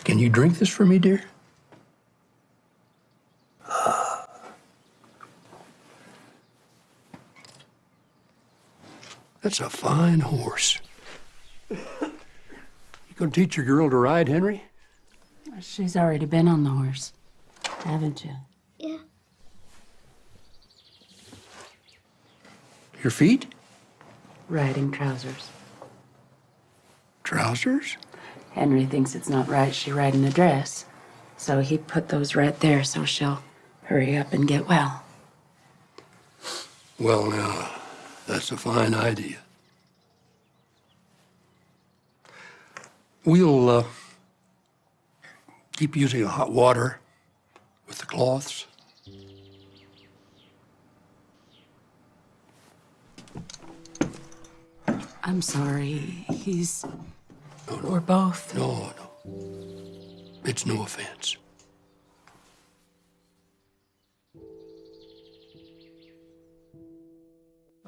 Can you drink this for me, dear? That's a fine horse. You gonna teach your girl to ride, Henry? She's already been on the horse, haven't you? Yeah. Your feet? Riding trousers. Trousers? Henry thinks it's not right she ride in a dress, so he put those right there so she'll hurry up and get well. Well, now, that's a fine idea. We'll keep using hot water with the cloths. I'm sorry. We're both. No. It's no offense.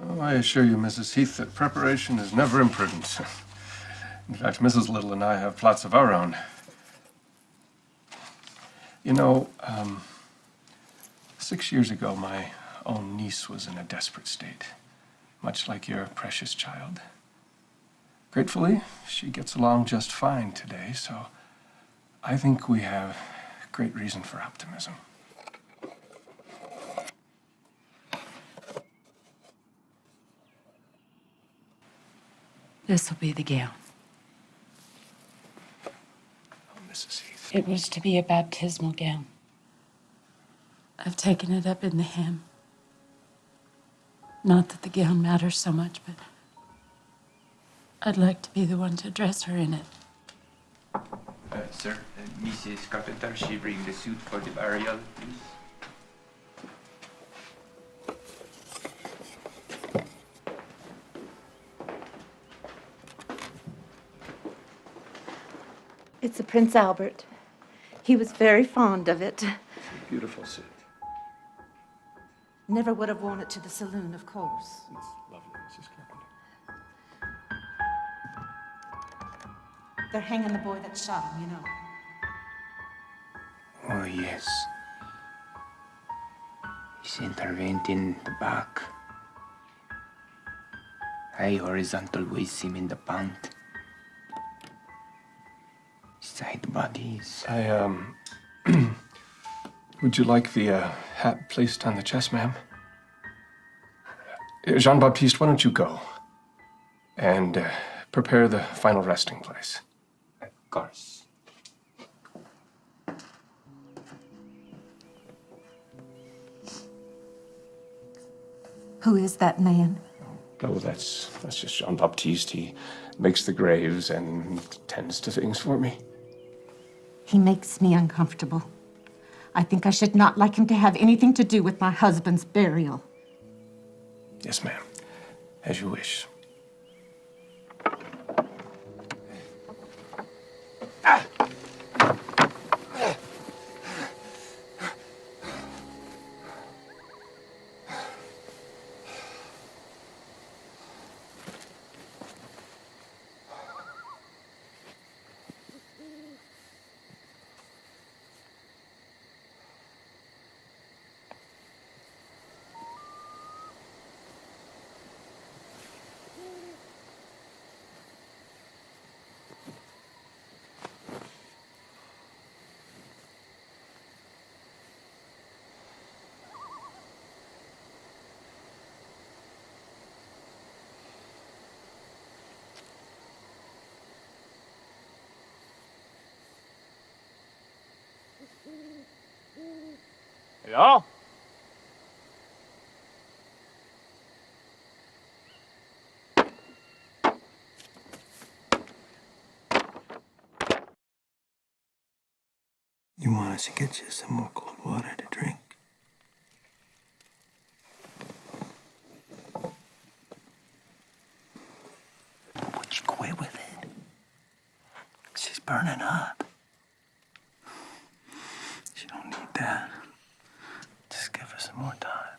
Oh, I assure you, Mrs. Heath, that preparation is never imprudent. In fact, Mrs. Little and I have plots of our own. You know, 6 years ago, my own niece was in a desperate state, much like your precious child. Gratefully, she gets along just fine today, so I think we have great reason for optimism. This'll be the gown. Oh, Mrs. Heath. It was to be a baptismal gown. I've taken it up in the hymn. Not that the gown matters so much, but I'd like to be the one to dress her in it. Sir, Mrs. Carpenter, she bring the suit for the burial, please. It's a Prince Albert. He was very fond of it. Beautiful suit. Never would have worn it to the saloon, of course. It's lovely, Mrs. Carpenter. They're hanging the boy that shot him, you know. Oh, yes. He's intervened in the back. High horizontal waist seam in the pant. Side bodies. Would you like the hat placed on the chest, ma'am? Jean-Baptiste, why don't you go and prepare the final resting place? Of course. Who is that man? Oh, that's just Jean-Baptiste. He makes the graves and tends to things for me. He makes me uncomfortable. I think I should not like him to have anything to do with my husband's burial. Yes, ma'am. As you wish. Ja? You want us to get you some more cold water to drink? Would you quit with it? She's burning up. She don't need that. Just give her some more time.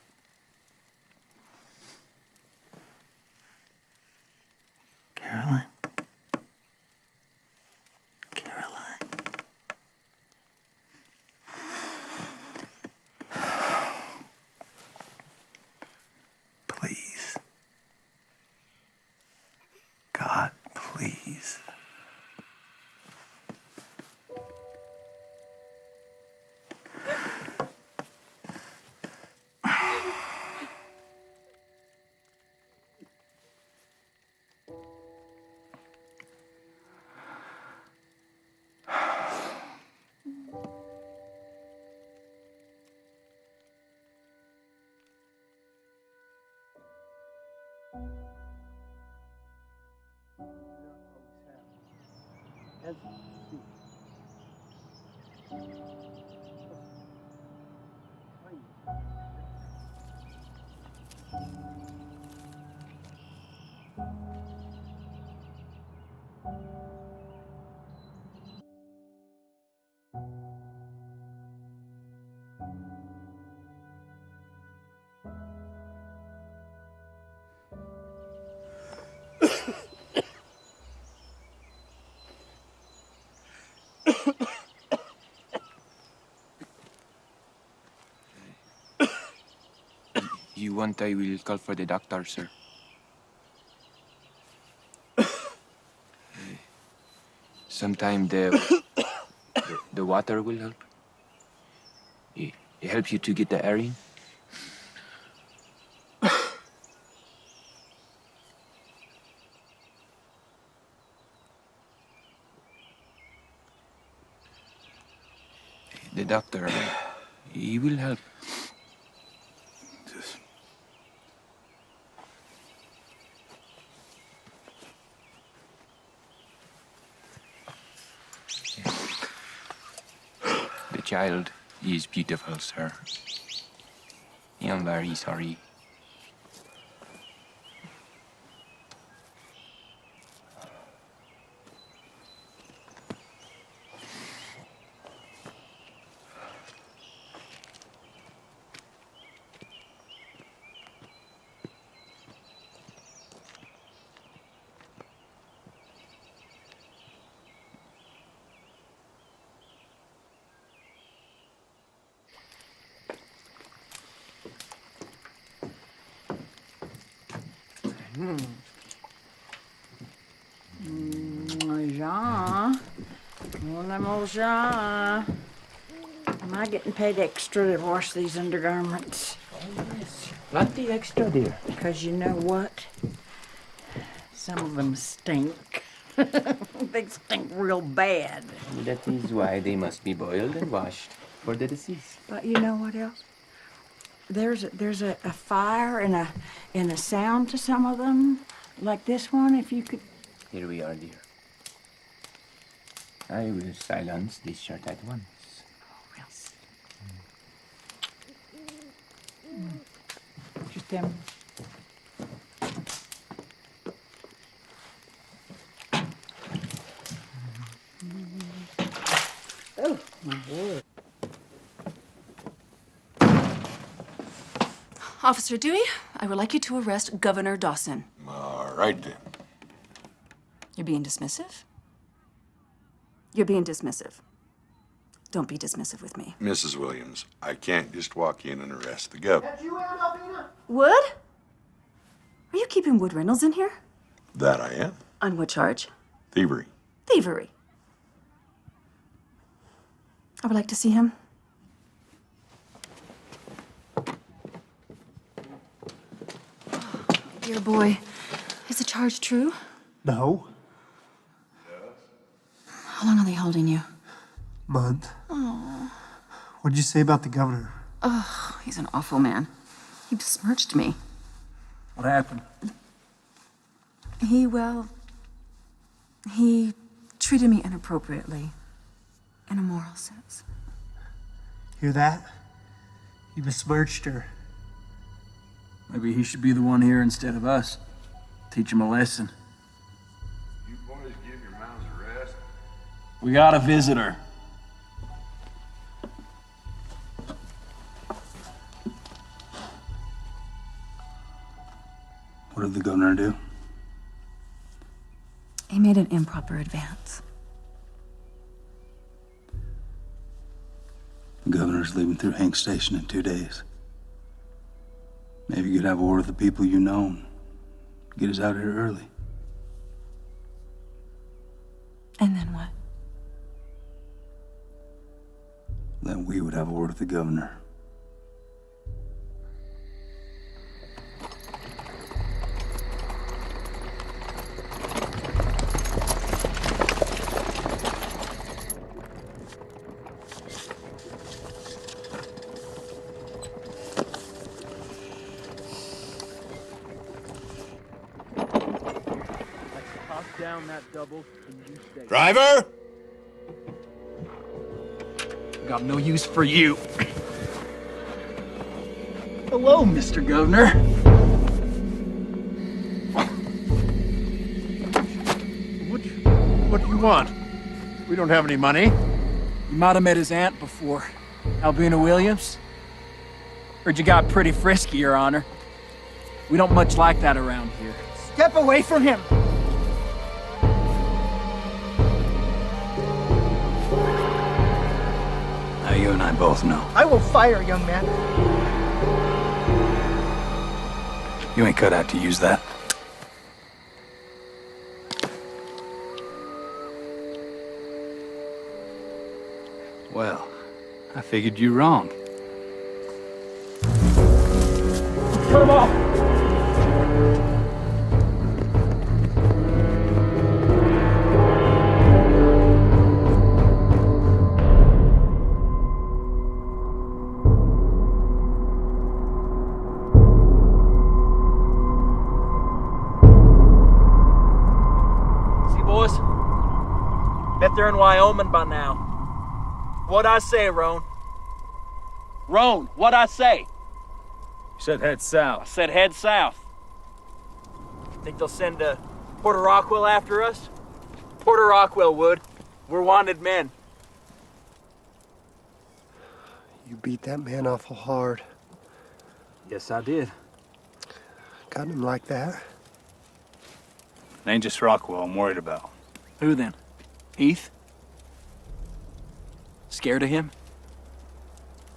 Caroline? Caroline? please. God, please. You want I will call for the doctor, sir? Sometime the water will help. It helps you to get the air in. The doctor, he will help. Just The child is beautiful, sir. I am very sorry. Jean. One of them old Jean. Am I getting paid extra to wash these undergarments? Plenty extra, dear. Because you know what? Some of them stink. They stink real bad. That is why they must be boiled and washed for the disease. But you know what else? There's a fire and a sound to some of them. Like this one, if you could. Here we are, dear. I will silence this shirt at once. Oh, yes. Just them. Oh, my word. Officer Dewey, I would like you to arrest Governor Dawson. All right, then. You're being dismissive? You're being dismissive. Don't be dismissive with me. Mrs. Williams, I can't just walk in and arrest the governor. Wood? Are you keeping Wood Reynolds in here? That I am. On what charge? Thievery. Thievery. I would like to see him. Dear boy, is the charge true? No. How long are they holding you? Month. Oh. What'd you say about the governor? Oh, he's an awful man. He besmirched me. What happened? He treated me inappropriately, in a moral sense. Hear that? He besmirched her. Maybe he should be the one here instead of us. Teach him a lesson. You boys give your mouths a rest. We got a visitor. What did the governor do? He made an improper advance. The governor's leaving through Hank Station in 2 days. Maybe you could have a word with the people you know and get us out of here early. And then what? Then we would have a word with the governor. Down that double and you stay. Driver! Got no use for you. Hello, Mr. Governor. What do you want? We don't have any money. You might have met his aunt before, Albina Williams. Heard you got pretty frisky, Your Honor. We don't much like that around here. Step away from him! Now you and I both know. I will fire, young man. You ain't cut out to use that. Well, I figured you wrong. Cut him off! Boys, bet they're in Wyoming by now. What'd I say, Roan? Roan, what'd I say? You said head I south. said head south. Think they'll send Porter Rockwell after us? Porter Rockwell would. We're wanted men. You beat that man awful hard. Yes, I did. Got him like that? It ain't just Rockwell I'm worried about. Who then? Heath? Scared of him?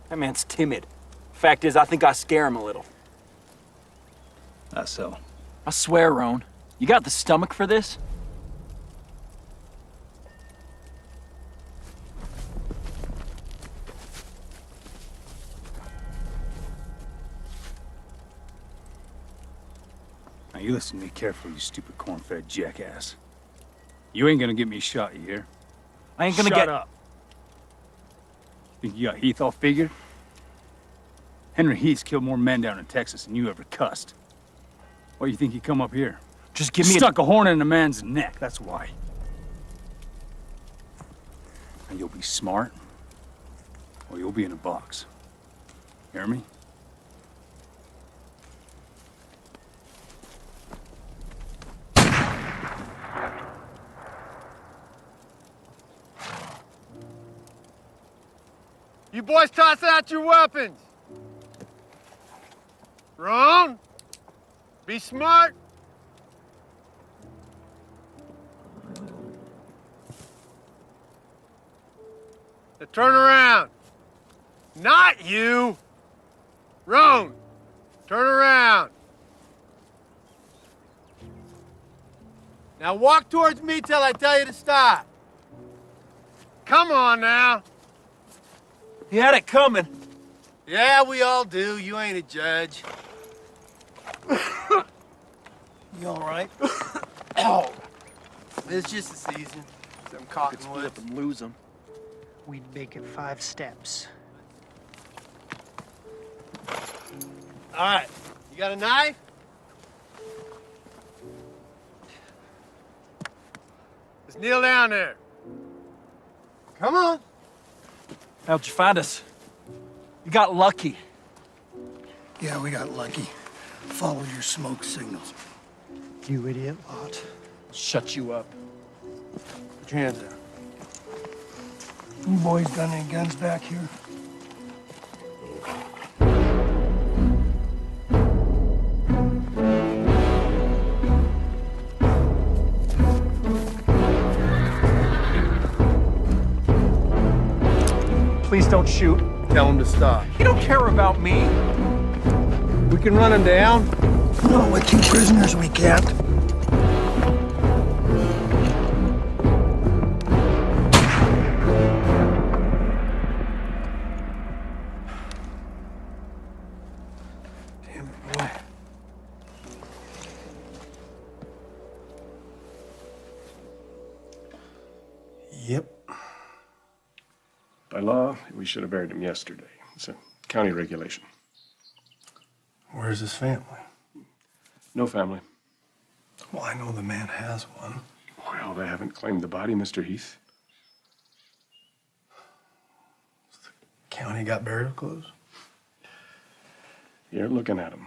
That man's timid. Fact is, I think I scare him a little. That's so. I swear, Roan, you got the stomach for this? Now you listen to me carefully, you stupid corn-fed jackass. You ain't gonna get me shot, you hear? I ain't gonna Shut get... up. Think you got Heath all figured? Henry Heath's killed more men down in Texas than you ever cussed. Why do you think he come up here? Just give me Stuck a horn in a man's neck, that's why. And you'll be smart, or you'll be in a box. Hear me? You boys toss out your weapons! Roan! Be smart! Now turn around. Not you! Roan! Turn around. Now walk towards me till I tell you to stop. Come on now. He had it coming. Yeah, we all do. You ain't a judge. You all right? Ow. It's just the season. Some cottonwoods. and lose him. We'd make it 5 steps. All right. You got a knife? Just kneel down there. Come on. How'd you find us? You got lucky. Yeah, we got lucky. Follow your smoke signals. You idiot lot. Shut you up. Put your hands down. You boys got any guns back here? Please don't shoot. Tell him to stop. You don't care about me. We can run him down. No, with 2 prisoners, we can't. Damn boy. Yep. By law, we should have buried him yesterday. It's a county regulation. Where's his family? No family. Well, I know the man has one. Well, they haven't claimed the body, Mr. Heath. County got burial clothes? You're looking at him.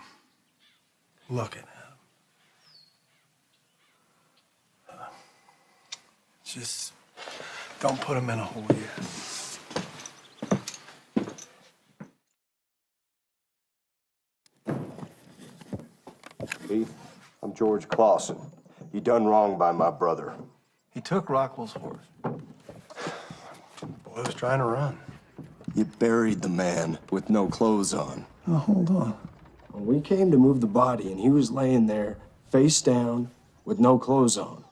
Looking at him. Just don't put him in a hole yet. Heath, I'm George Clausen. You done wrong by my brother. He took Rockwell's horse. Boy was trying to run. You buried the man with no clothes on. Oh, hold on. When we came to move the body and he was laying there, face down, with no clothes on.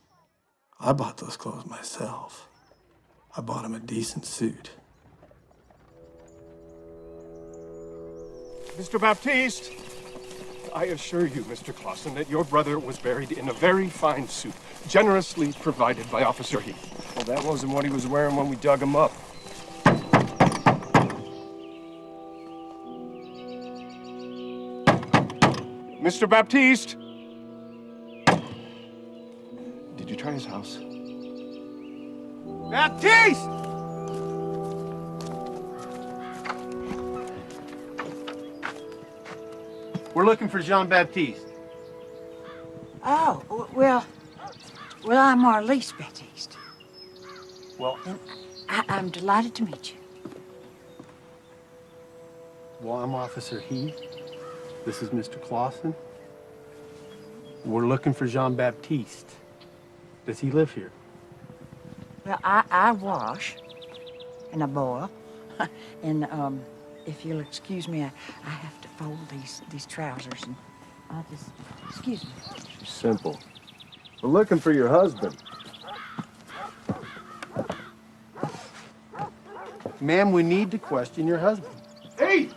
I bought those clothes myself. I bought him a decent suit. Mr. Baptiste! I assure you, Mr. Clausen, that your brother was buried in a very fine suit, generously provided by Officer Heath. Well, that wasn't what he was wearing when we dug him up. Mr. Baptiste! Did you try his house? Baptiste! We're looking for Jean-Baptiste. Oh, well, I'm Marlise Baptiste. Well, I'm delighted to meet you. Well, I'm Officer Heath. This is Mr. Clausen. We're looking for Jean-Baptiste. Does he live here? Well, I wash and I boil, and if you'll excuse me, I have to fold these trousers, and I'll just excuse me. Simple. We're looking for your husband. Ma'am, we need to question your husband. Hey!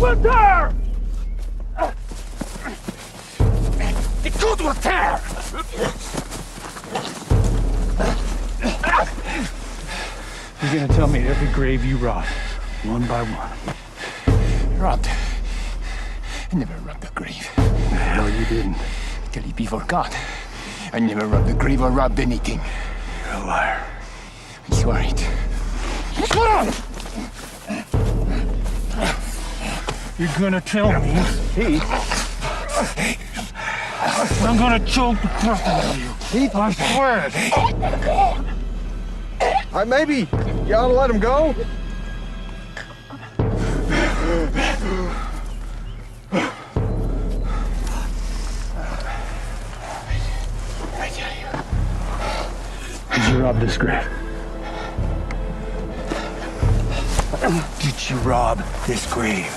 Winter! Good with tear! You're gonna tell me every grave you robbed, one by one. Robbed. I never robbed a grave. The hell you didn't. Till he be forgot. I never robbed a grave or robbed anything. You're a liar. I swear it. You're gonna tell me, Heath. I'm gonna choke the crap out of you. Heath, I swear it. Maybe you ought to let him go. Did you rob this grave? Did you rob this grave?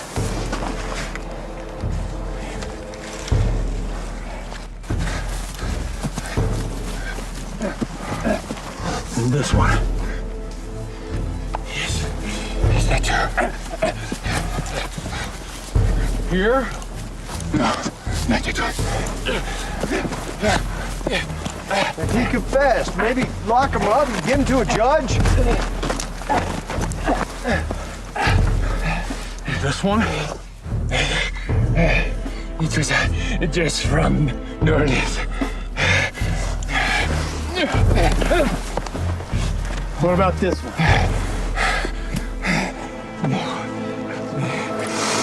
And this one? Yes. Is that you? Here? No, not at all. He confessed. Maybe lock him up and get him to a judge. This one? It was just from New Orleans. What about this one?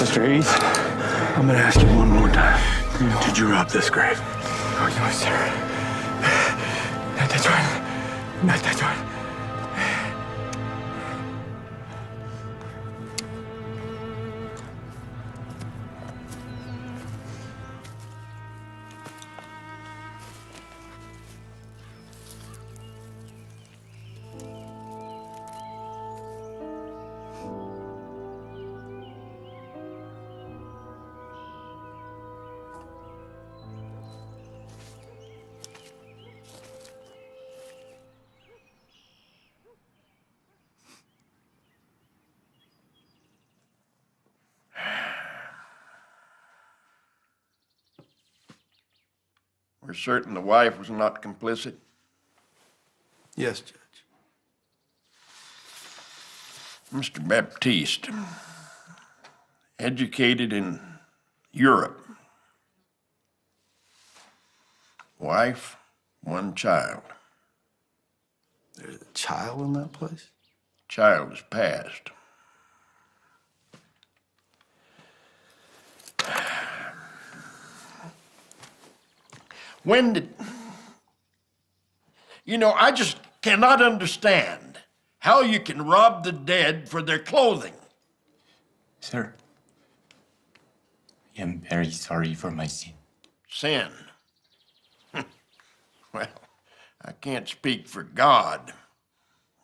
Mr. Heath, I'm gonna ask you one more time. Did you rob this grave? Oh, no, sir. Not that one. Not that one. We're certain the wife was not complicit? Yes, Judge. Mr. Baptiste, educated in Europe. Wife, one child. There's a child in that place? Child is passed. When did... You know, I just cannot understand how you can rob the dead for their clothing. Sir, I am very sorry for my sin. Sin? Well, I can't speak for God,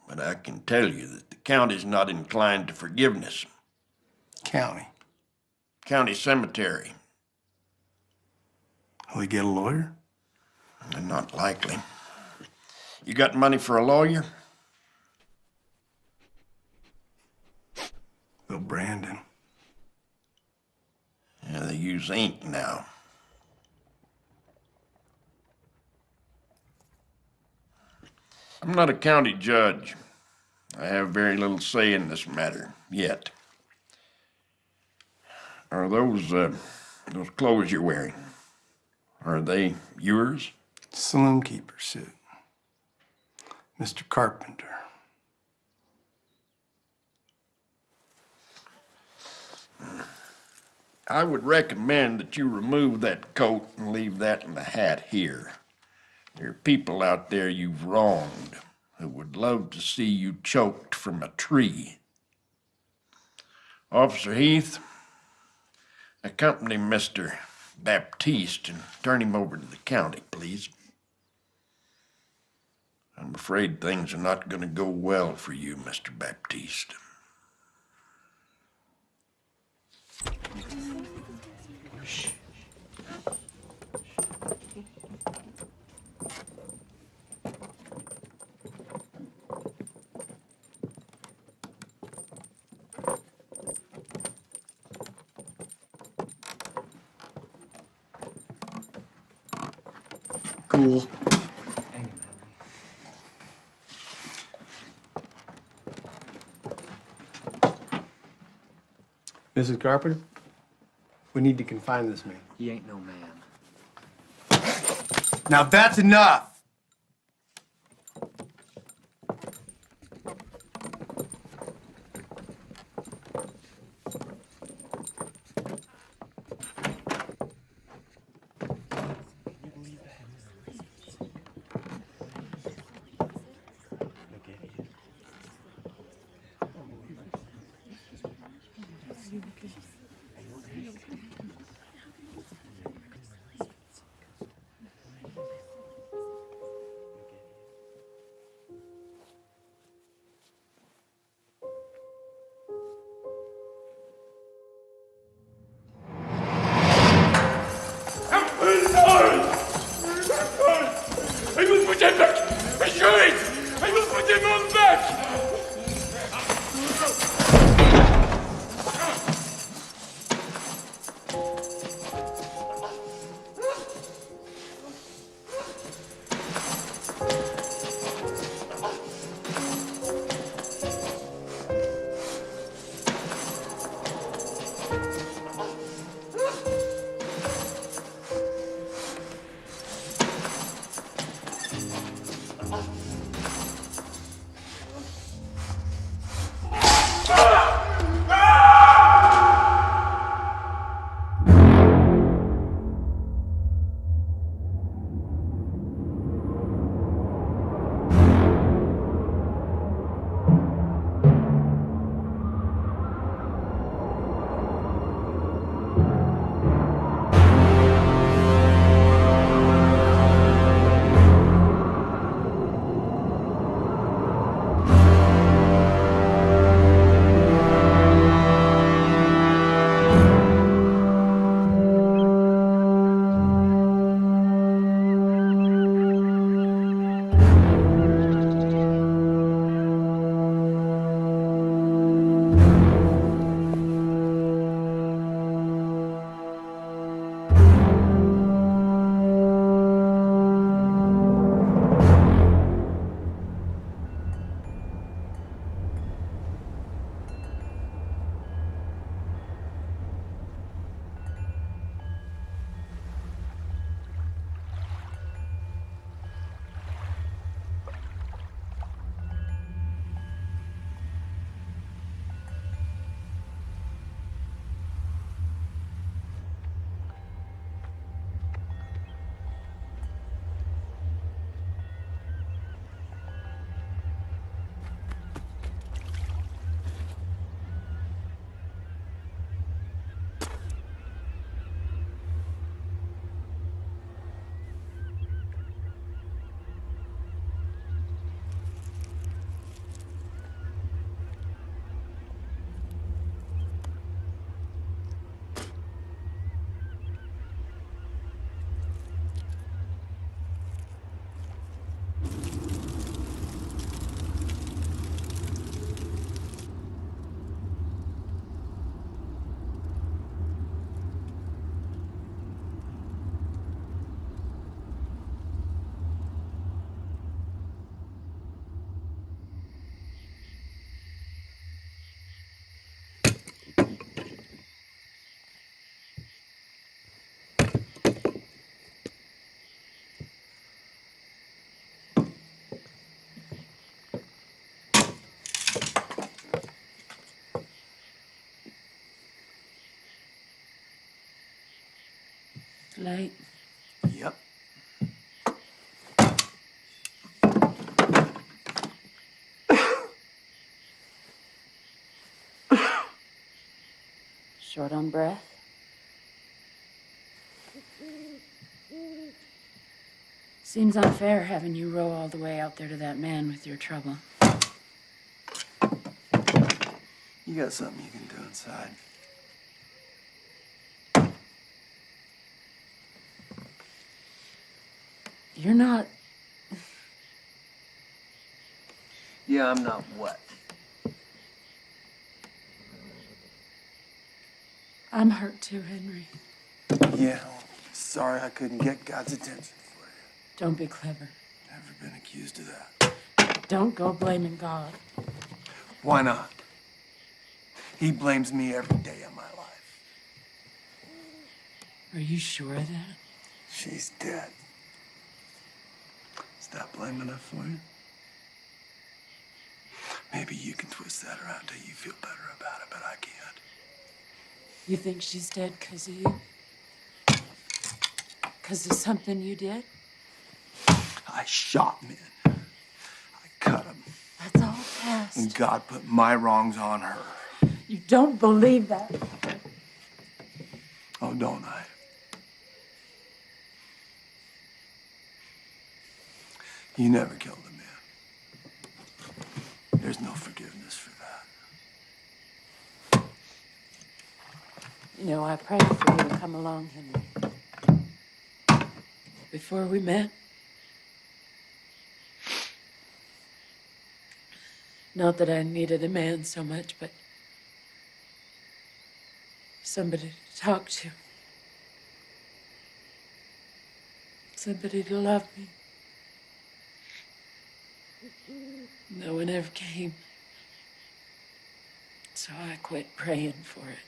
but I can tell you that the county's not inclined to forgiveness. County? County cemetery. Will he get a lawyer? Not likely. You got money for a lawyer? Bill Brandon. Yeah, they use ink now. I'm not a county judge. I have very little say in this matter, yet. Are those clothes you're wearing, are they yours? Saloon keeper suit. Mr. Carpenter. I would recommend that you remove that coat and leave that in the hat here. There are people out there you've wronged who would love to see you choked from a tree. Officer Heath, accompany Mr. Baptiste and turn him over to the county, please. I'm afraid things are not going to go well for you, Mr. Baptiste. fool. Mrs. Carpenter, we need to confine this man. He ain't no man. Now that's enough! Ich muss mit dem weg! Ich will nicht! Ich muss mit dem Mann weg! Late. Yep. Short on breath? Seems unfair having you row all the way out there to that man with your trouble. You got something you can do inside. You're not. Yeah, I'm not what? I'm hurt too, Henry. Yeah, sorry I couldn't get God's attention for you. Don't be clever. Never been accused of that. Don't go blaming God. Why not? He blames me every day of my life. Are you sure of that? She's dead. Is that blame enough for you? Maybe you can twist that around till you feel better about it, but I can't. You think she's dead because of you? Because of something you did? I shot men. I cut them. That's all past. And God put my wrongs on her. You don't believe that. Oh, don't I? You never killed a man. There's no forgiveness for that. You know, I prayed for you to come along, Henry. Before we met. Not that I needed a man so much, but somebody to talk to. Somebody to love me. No one ever came. So I quit praying for it.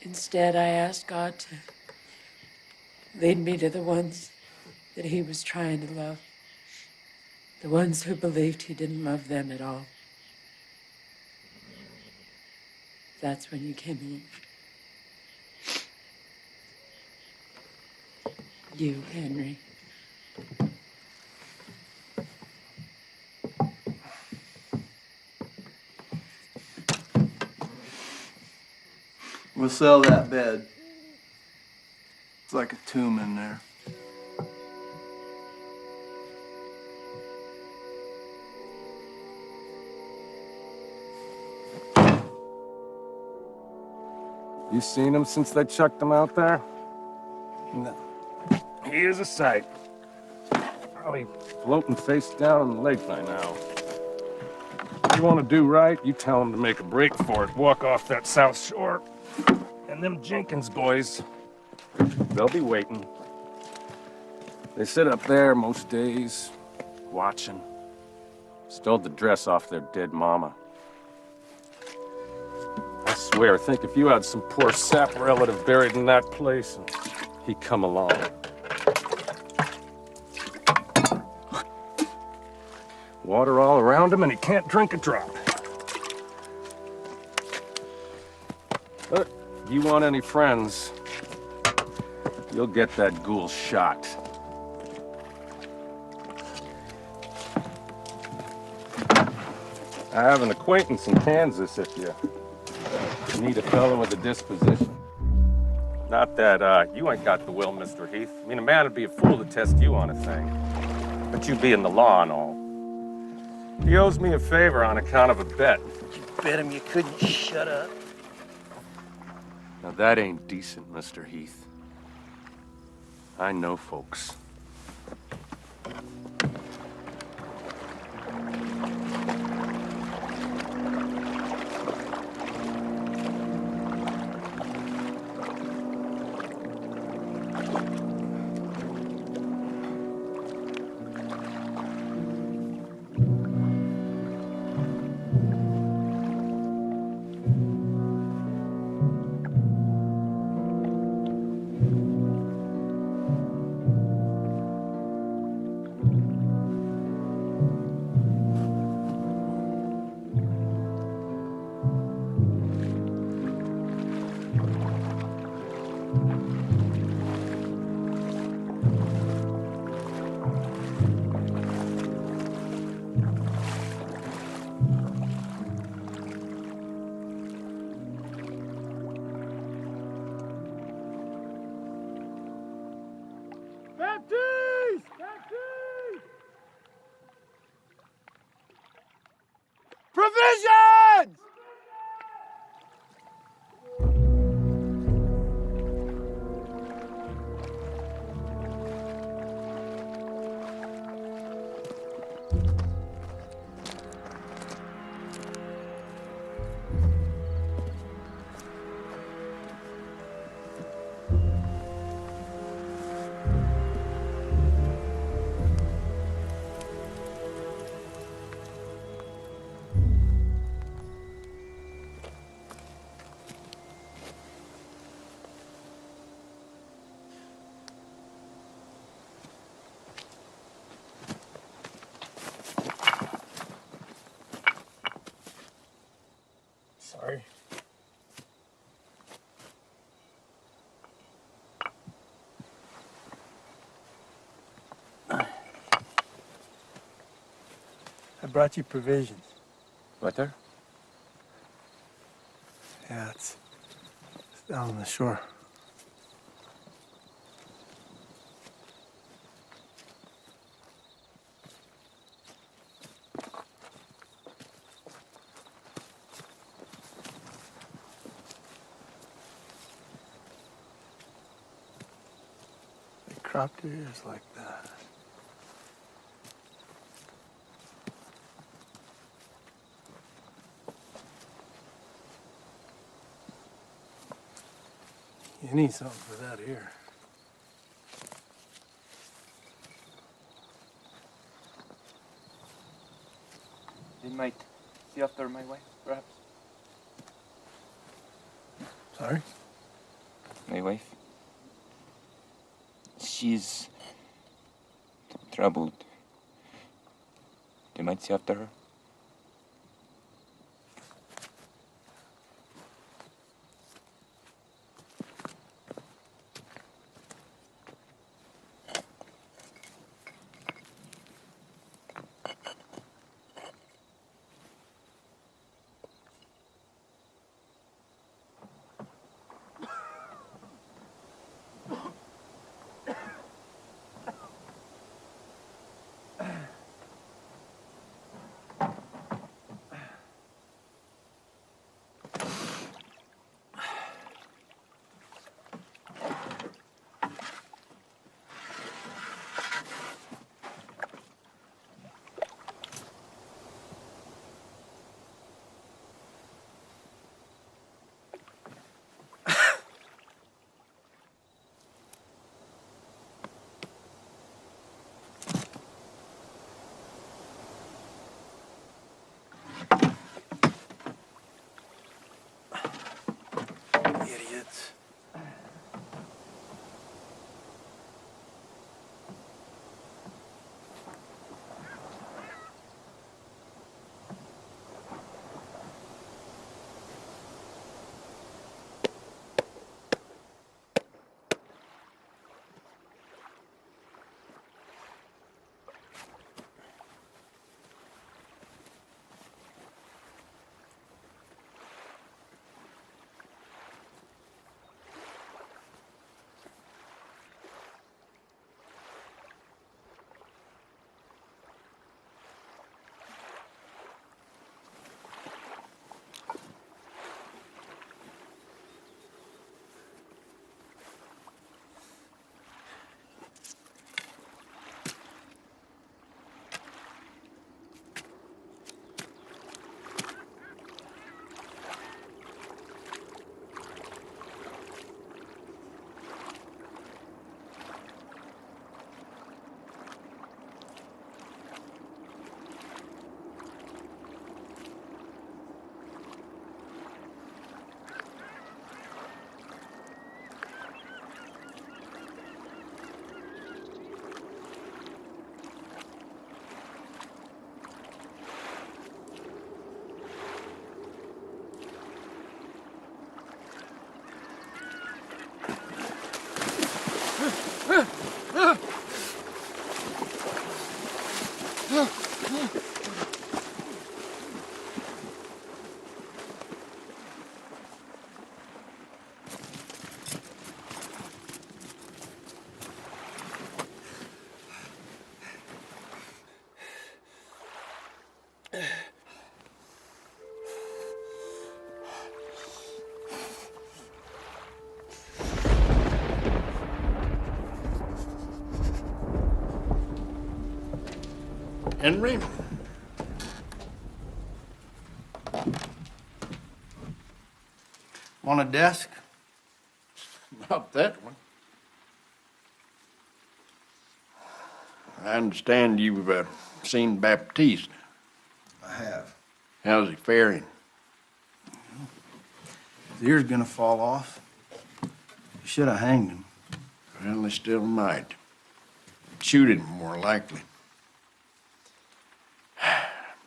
Instead, I asked God to lead me to the ones that He was trying to love. The ones who believed He didn't love them at all. That's when you came along. You, Henry. We'll sell that bed. It's like a tomb in there. You seen him since they chucked him out there? No. He is a sight. Probably floating face down in the lake by now. If you want to do right, you tell him to make a break for it. Walk off that south shore. And them Jenkins boys, they'll be waiting. They sit up there most days, watching. Stole the dress off their dead mama. I swear, think if you had some poor sap relative buried in that place, and he'd come along. Water all around him, and he can't drink a drop. But you want any friends, you'll get that ghoul shot. I have an acquaintance in Kansas if you need a fellow with a disposition. Not that, you ain't got the will, Mr. Heath. I mean, a man would be a fool to test you on a thing. But you be in the law and all. He owes me a favor on account of a bet. You bet him you couldn't shut up. Now that ain't decent, Mr. Heath. I know folks. Provisions! I brought you provisions. Butter? Yeah, it's down on the shore. They cropped your ears like that. You need something for that ear. They might see after my wife, perhaps. Sorry? My wife. She's troubled. They might see after her. Idiots. Henry? Want a desk? Not that one. I understand you've seen Baptiste. I have. How's he faring? His ear's gonna fall off. You should have hanged him. Well, they still might. Shoot him, more likely.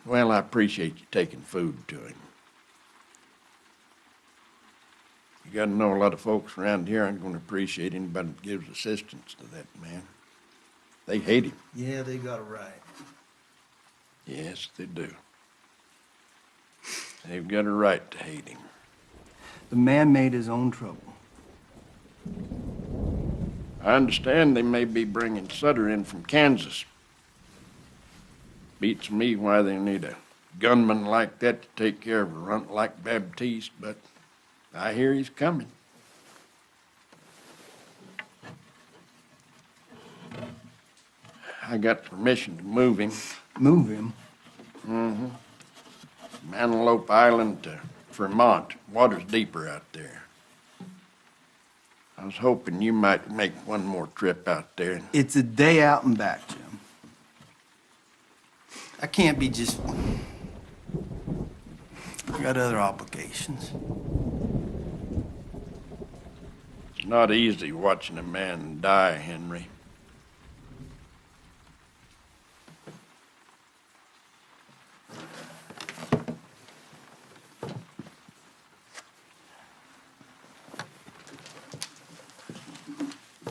Well, I appreciate you taking food to him. You gotta know a lot of folks around here aren't gonna appreciate anybody that gives assistance to that man. They hate him. Yeah, they got it right. Yes, they do. They've got a right to hate him. The man made his own trouble. I understand they may be bringing Sutter in from Kansas. Beats me why they need a gunman like that to take care of a runt like Baptiste, but I hear he's coming. I got permission to move him. Move him? Mm-hmm. From Antelope Island to Vermont. Water's deeper out there. I was hoping you might make one more trip out there. It's a day out and back, Jim. I can't be just... I got other obligations. It's not easy watching a man die, Henry.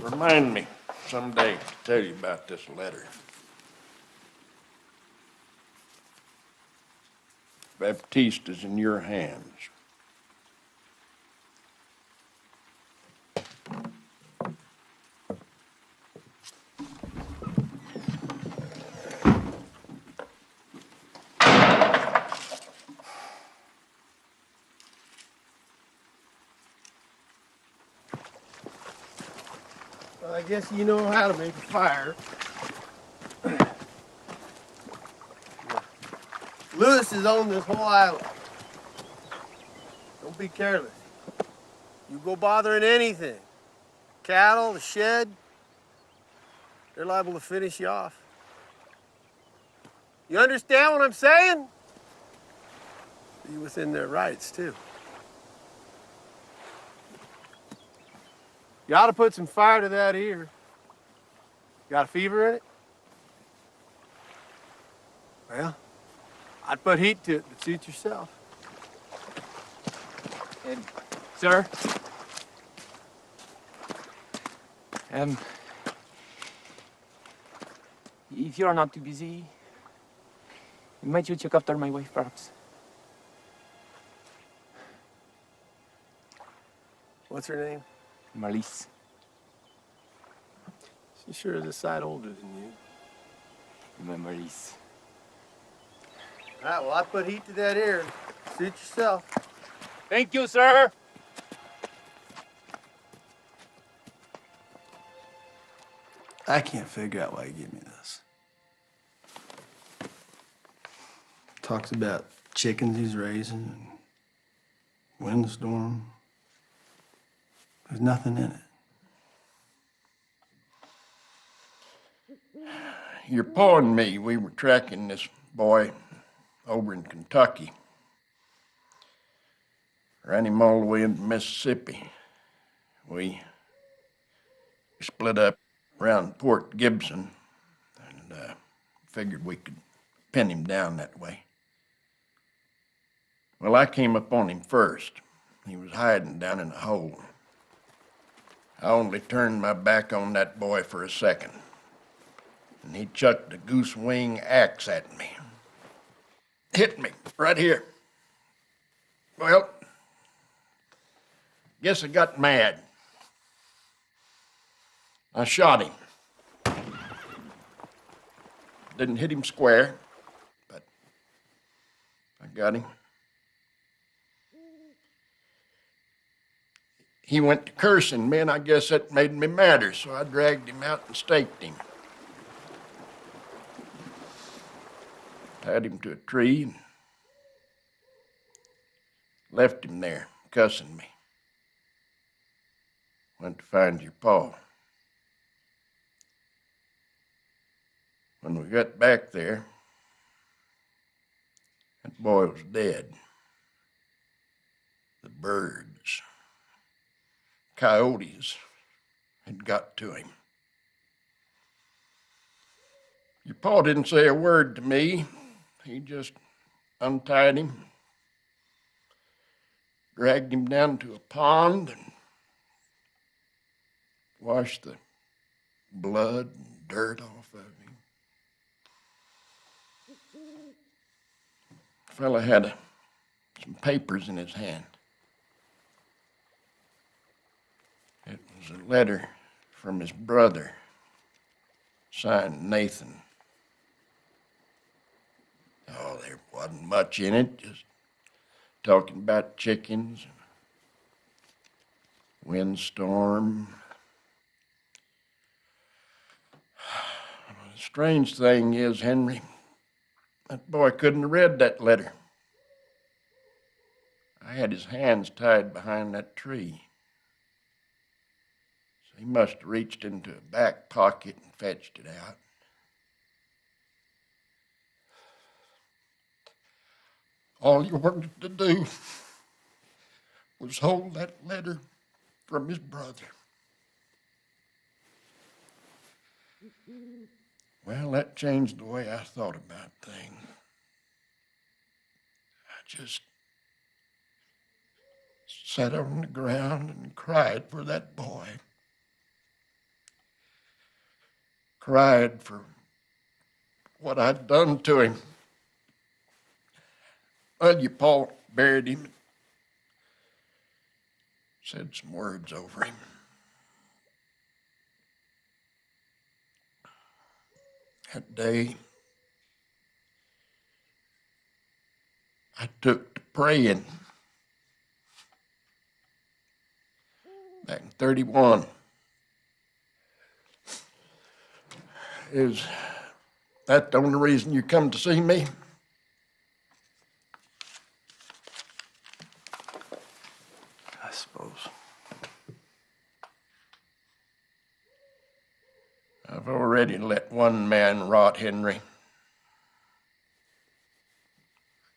Remind me someday to tell you about this letter. Baptiste is in your hands. Well, I guess you know how to make a fire. Lewis is on this whole island. Don't be careless. You go bothering anything. Cattle, the shed, they're liable to finish you off. You understand what I'm saying? Be within their rights, too. You ought to put some fire to that ear. Got a fever in it? Well, I'd put heat to it, but suit yourself. Sir? If you are not too busy, might you check after my wife, perhaps? What's her name? Marlies. She sure is a sight older than you. Marlies. All right, well, I put heat to that ear. Suit yourself. Thank you, sir. I can't figure out why you give me this. Talks about chickens he's raising and windstorm. There's nothing in it. Your pa and me, we were tracking this boy over in Kentucky. Ran him all the way into Mississippi. We split up around Port Gibson and figured we could pin him down that way. Well, I came up on him first. He was hiding down in a hole. I only turned my back on that boy for a second, and he chucked a goose wing axe at me. Hit me right here. Well, guess I got mad. I shot him. Didn't hit him square, but I got him. He went to cursing me, and I guess that made me madder, so I dragged him out and staked him. Tied him to a tree and left him there, cussing me. Went to find your pa. When we got back there, that boy was dead. The birds, coyotes, had got to him. Your pa didn't say a word to me. He just untied him, dragged him down to a pond, and washed the blood and dirt off of him. fella had some papers in his hand. It was a letter from his brother, signed Nathan. Oh, there wasn't much in it, just talking about chickens, windstorm. The strange thing is, Henry, that boy couldn't have read that letter. I had his hands tied behind that tree. So he must have reached into a back pocket and fetched it out. All you wanted to do was hold that letter from his brother. Well, that changed the way I thought about things. I just sat on the ground and cried for that boy. Cried for what I'd done to him. Well, you Paul buried him, said some words over him. That day, I took to praying. Back in 31. Is that the only reason you come to see me? I suppose. I've already let one man rot, Henry.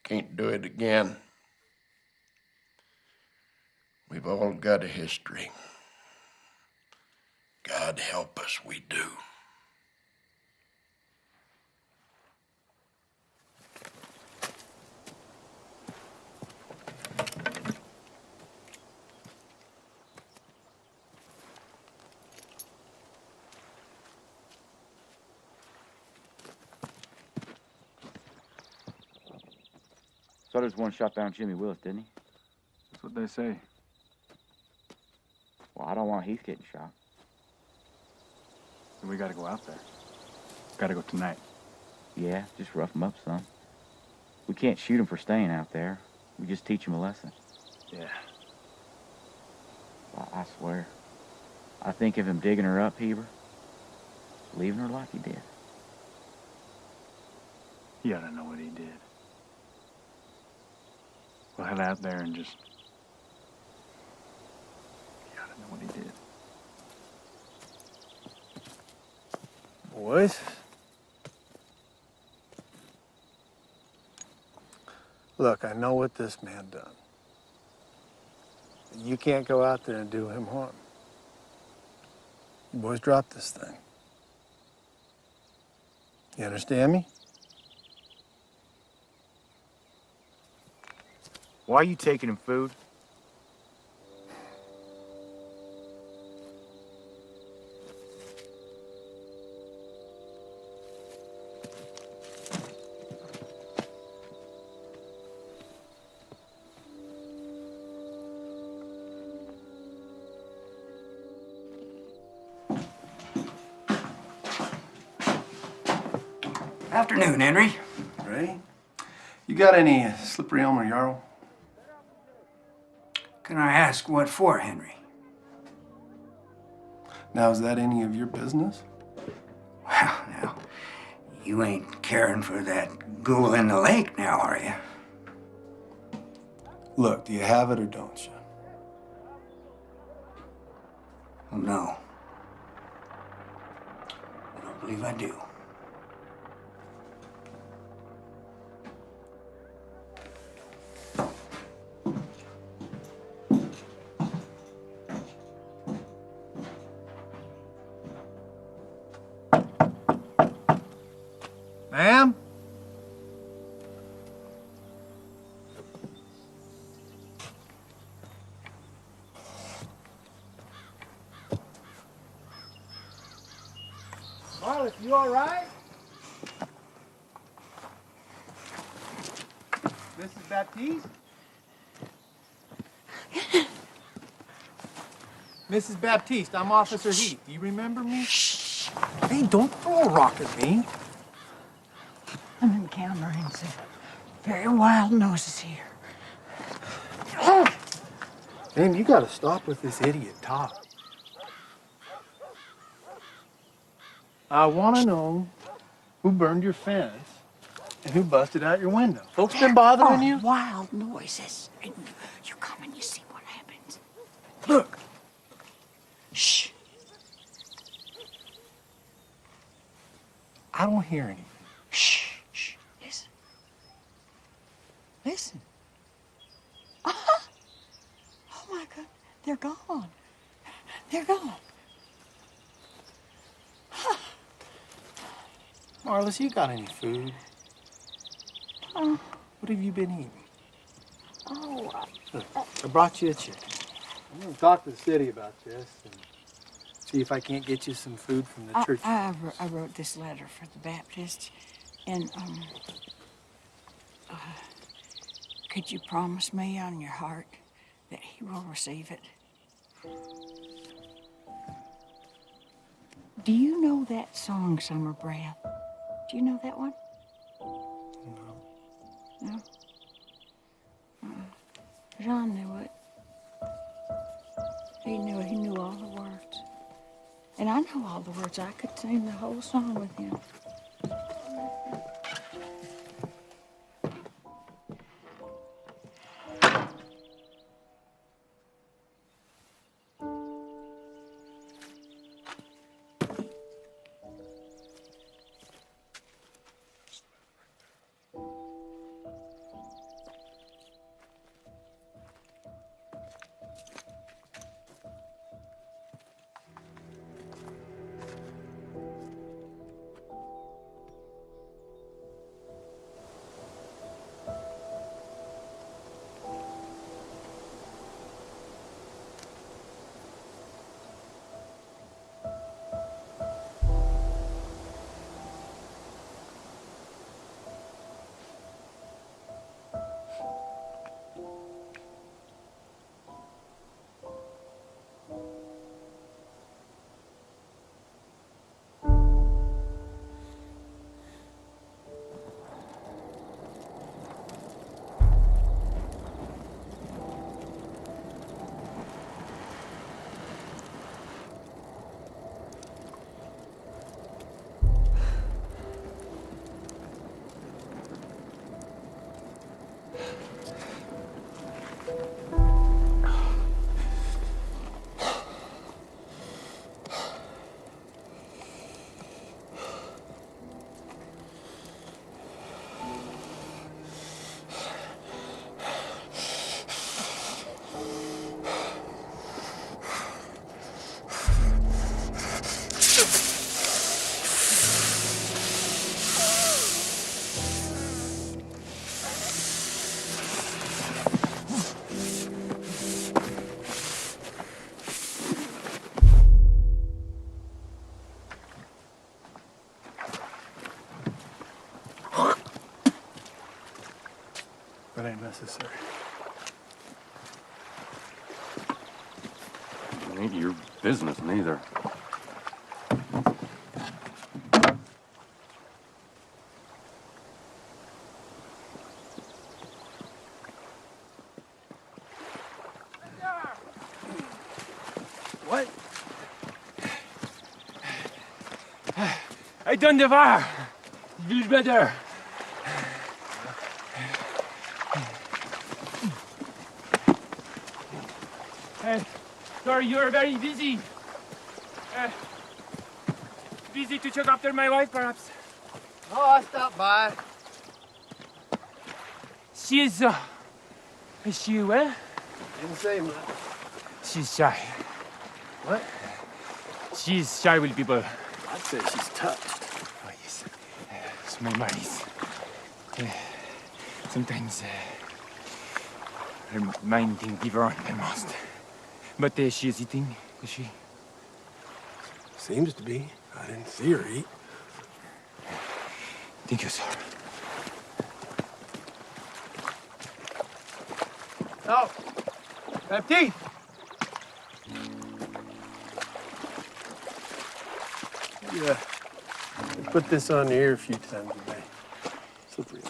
Can't do it again. We've all got a history. God help us, we do. Sutters one shot down Jimmy Willis, didn't he? That's what they say. Well, I don't want Heath getting shot. So we gotta go out there. Gotta go tonight. Yeah, just rough him up some. We can't shoot him for staying out there. We just teach him a lesson. Yeah. I swear. I think of him digging her up, Heber, leaving her like he did. He ought to know what he did. We'll head out there and just... He ought to know what he did. Boys. Look, I know what this man done. You can't go out there and do him harm. You boys drop this thing. You understand me? Why are you taking him food? Afternoon, Henry. Ray, you got any slippery elm or yarrow? Can I ask what for, Henry? Now, is that any of your business? Well, now, you ain't caring for that ghoul in the lake now, are you? Look, do you have it or don't you? Oh, no. I don't believe I do. Ma'am? Marlis, you all right? Mrs. Baptiste? Mrs. Baptiste, I'm Officer Heath. Do you remember me? Hey, don't throw a rock at me. I'm encountering some very wild noises here. Man, you gotta stop with this idiot talk. I wanna know who burned your fence and who busted out your window. Folks been bothering you? Wild noises. And you come and you see what happens. Look. Shh. I don't hear anything. Shh. Shh. Listen. Listen. Oh my God. They're gone. They're gone. Marlis, you got any food? Oh. What have you been eating? Oh. Look, I brought you a chicken. I'm gonna talk to the city about this and see if I can't get you some food from the church. I wrote this letter for the Baptists, and could you promise me on your heart that he will receive it? Do you know that song, Summer Breath? Do you know that one? No. John knew it. He knew all the words. And I know all the words. I could sing the whole song with him. That ain't necessary. It ain't your business, neither. What? I done the war. Feel better. Sorry, you're very busy. Busy to check after my wife, perhaps. Oh, I stopped by. She's she well? Didn't say much. She's shy. What? She's shy with people. I'd say she's touched. Oh, yes. Small minds. Sometimes her mind can give her on the most. But she is eating, is she? Seems to be. I didn't see her eat. Thank you, sir. Oh, Baptiste! Yeah, I put this on the ear a few times a day. Slippery.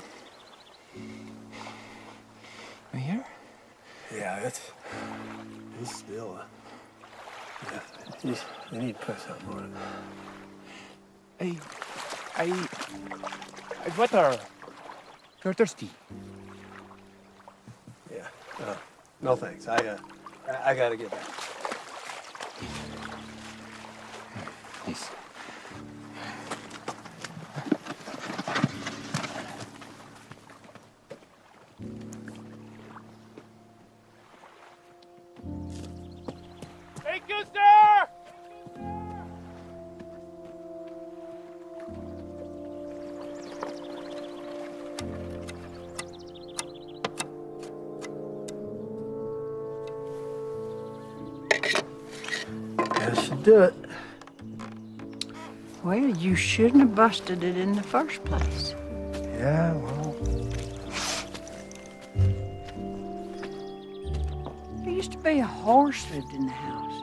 My ear? Yeah, he's still, you need to put something on it. I water. You're thirsty. Yeah, no thanks. I gotta get back. Please. Hey, Guster! That should do it. Well, you shouldn't have busted it in the first place. Yeah, well, There used to be a horse lived in the house.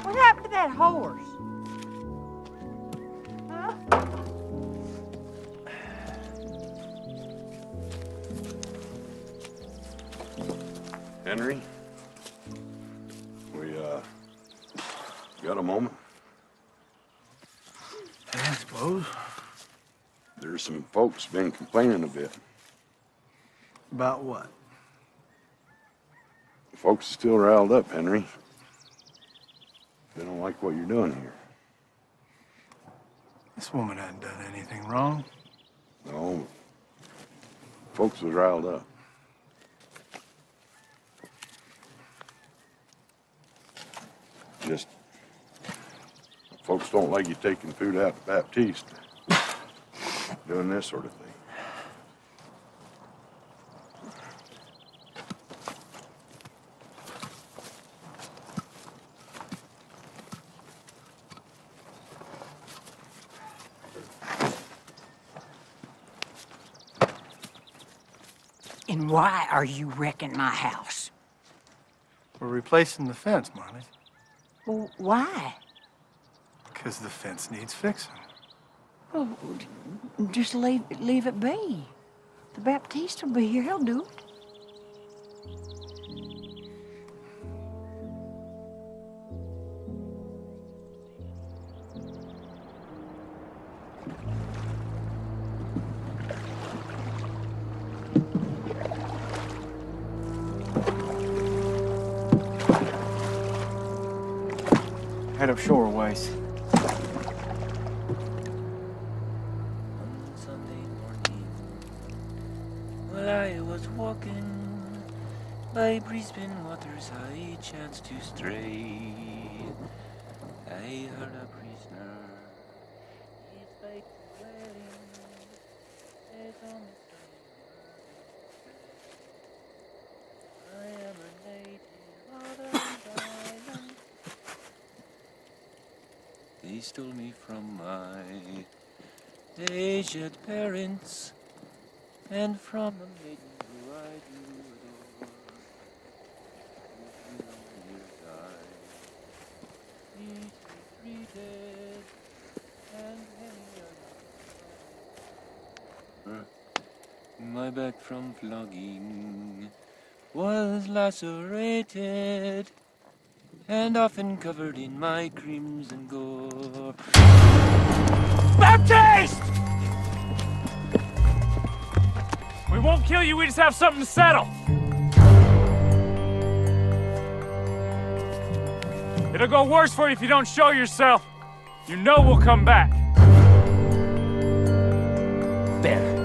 What happened to that horse? Huh? Henry? Got a moment? I suppose. There's some folks been complaining a bit. About what? Folks are still riled up, Henry. They don't like what you're doing here. This woman hadn't done anything wrong. No. Folks was riled up. Just, folks don't like you taking food out to Baptiste, doing this sort of thing. And why are you wrecking my house? We're replacing the fence, Marley. Well, why? Because the fence needs fixing. Well, just leave it be. The Baptiste will be here. He'll do it. Head up shore ways. Sunday morning, while I was walking by Brisbane waters, I chanced to stray. I heard a prisoner, his face wearing, says on the stone, I am a native of the island. They stole me from my aged parents and from a maiden who I do adore. Who will here die, neatly treated, and many a my back from flogging was lacerated and often covered in my crimson gore. Baptiste! We won't kill you, we just have something to settle. It'll go worse for you if you don't show yourself. You know we'll come back. There.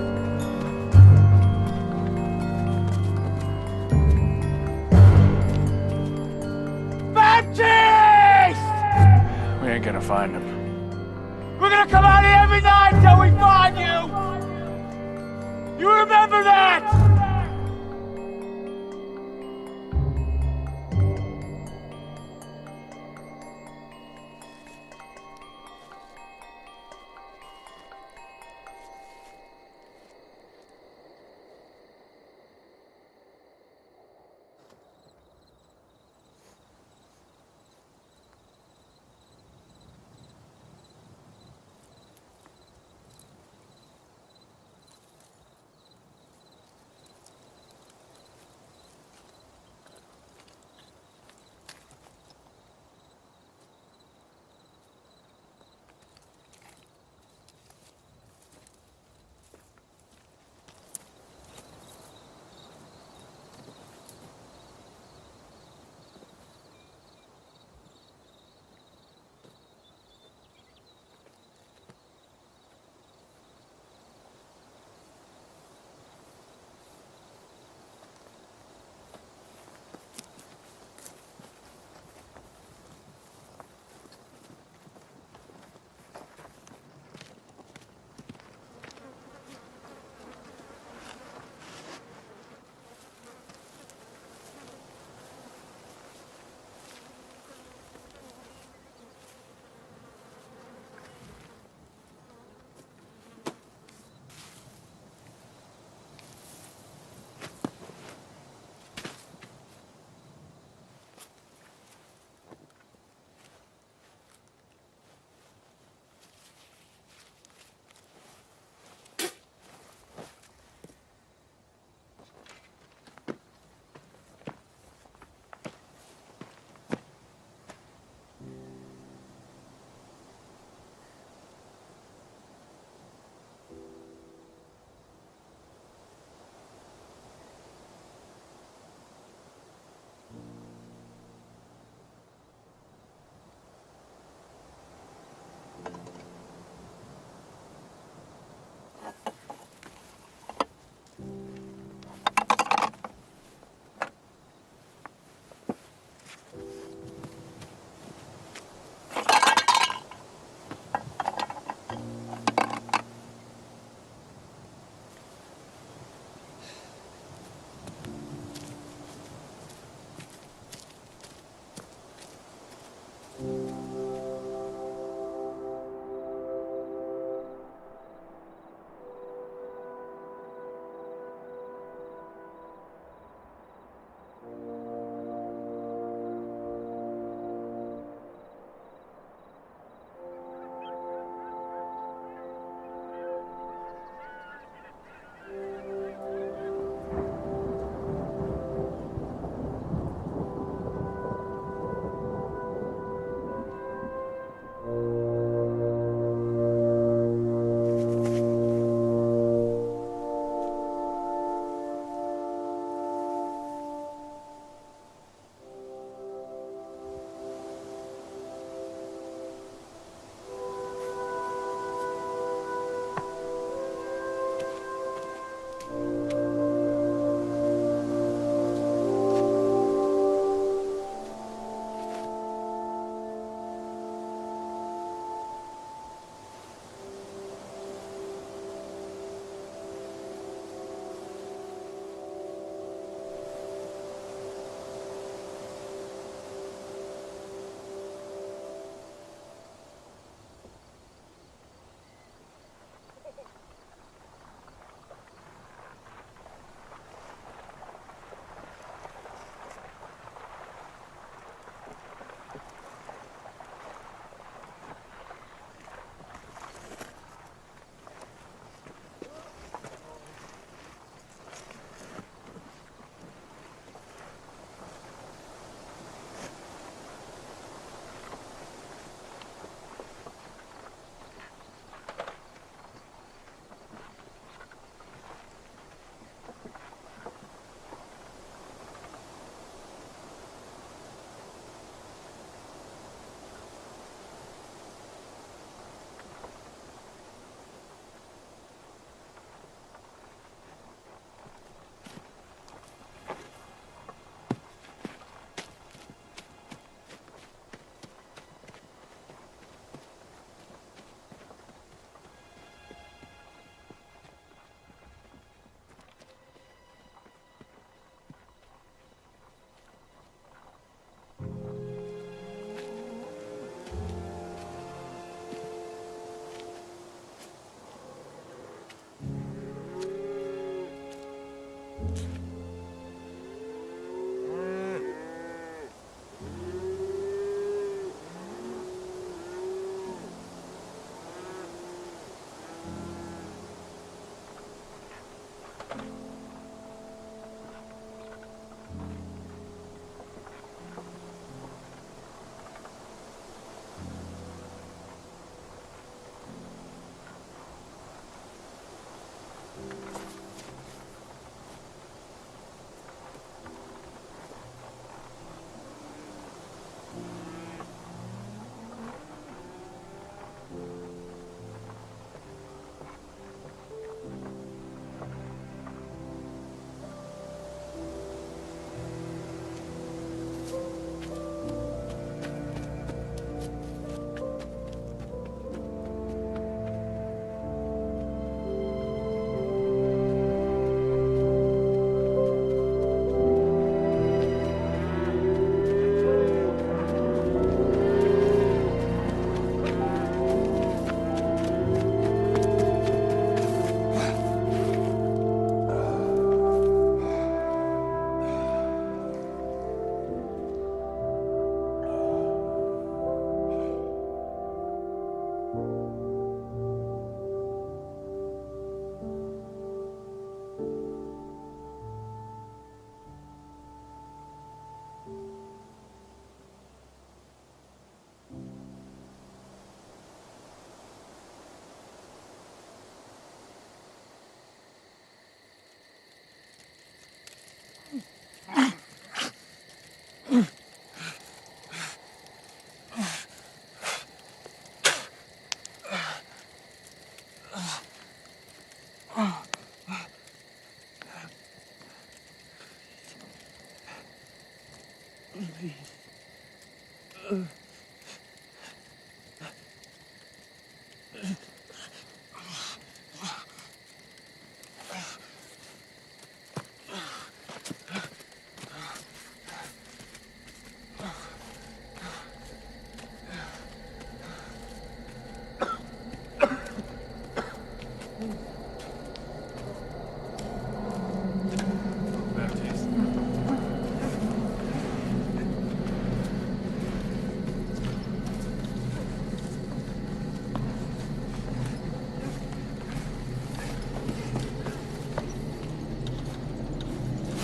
Baptiste! We ain't gonna find him. We're gonna come out here every night till we find you! You remember that?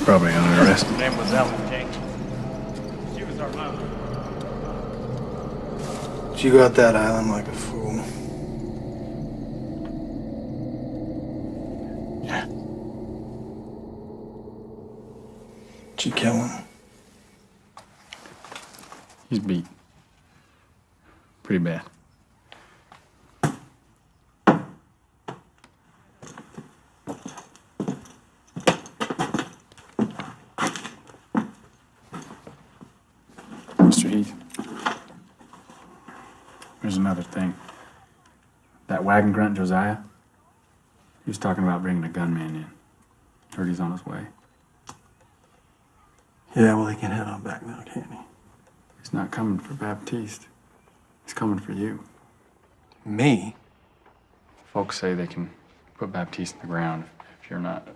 Probably under arrest. Her name was Ellen Jenkins. She was our mother. You got that island like a fool. Yeah. Did you kill him? He's beat. Pretty bad. Mr. Heath, there's another thing. That wagon grunt, Josiah, he was talking about bringing a gunman in. Heard he's on his way. Yeah, well, he can head on back now, can't he? He's not coming for Baptiste. He's coming for you. Me? Folks say they can put Baptiste in the ground if you're not.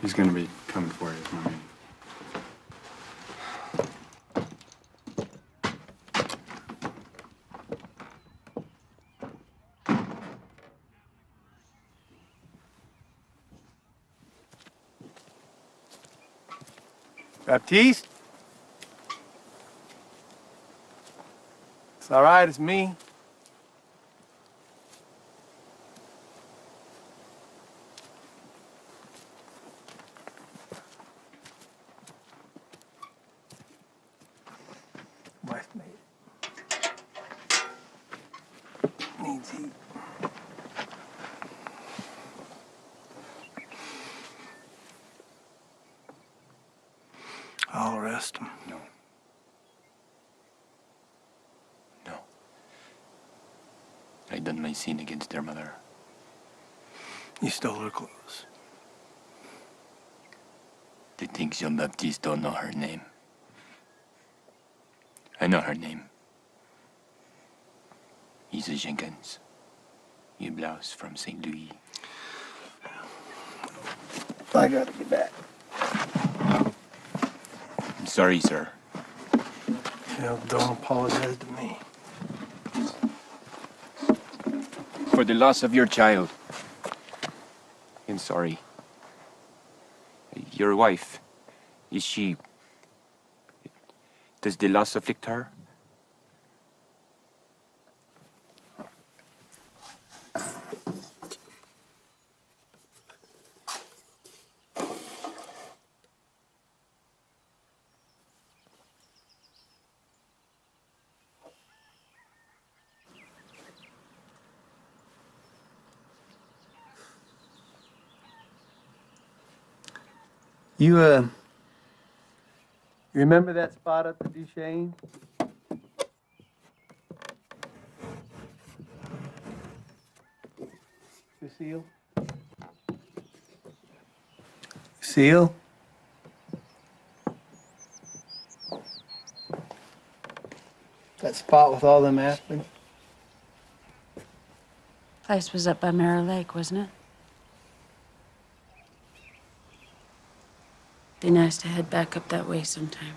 He's gonna be coming for you, is my man. Baptiste? It's all right, it's me. Wife mate. Needs heat. I'll arrest him. No. No. I done my sin against their mother. You stole her clothes. They think Jean-Baptiste don't know her name. I know her name. Isa Jenkins. You blouse from St. Louis. I gotta get back. I'm sorry, sir. Hell, don't apologize to me. For the loss of your child. I'm sorry. Your wife, is she... Does the loss afflict her? You remember that spot up at Duchesne? Lucille? Lucille? That spot with all them aspens? Place was up by Mirror Lake, wasn't it? Be nice to head back up that way sometime.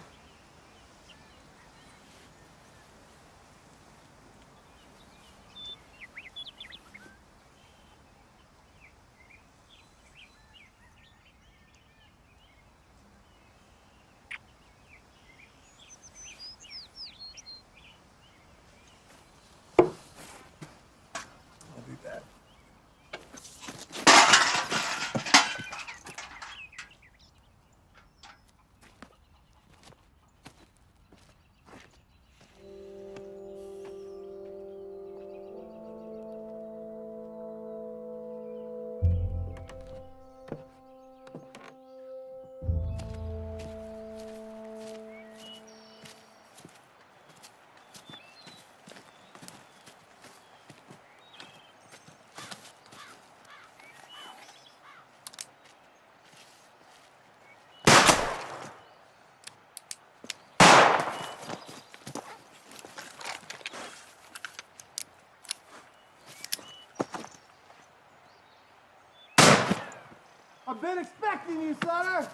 I've been expecting you, Sutter.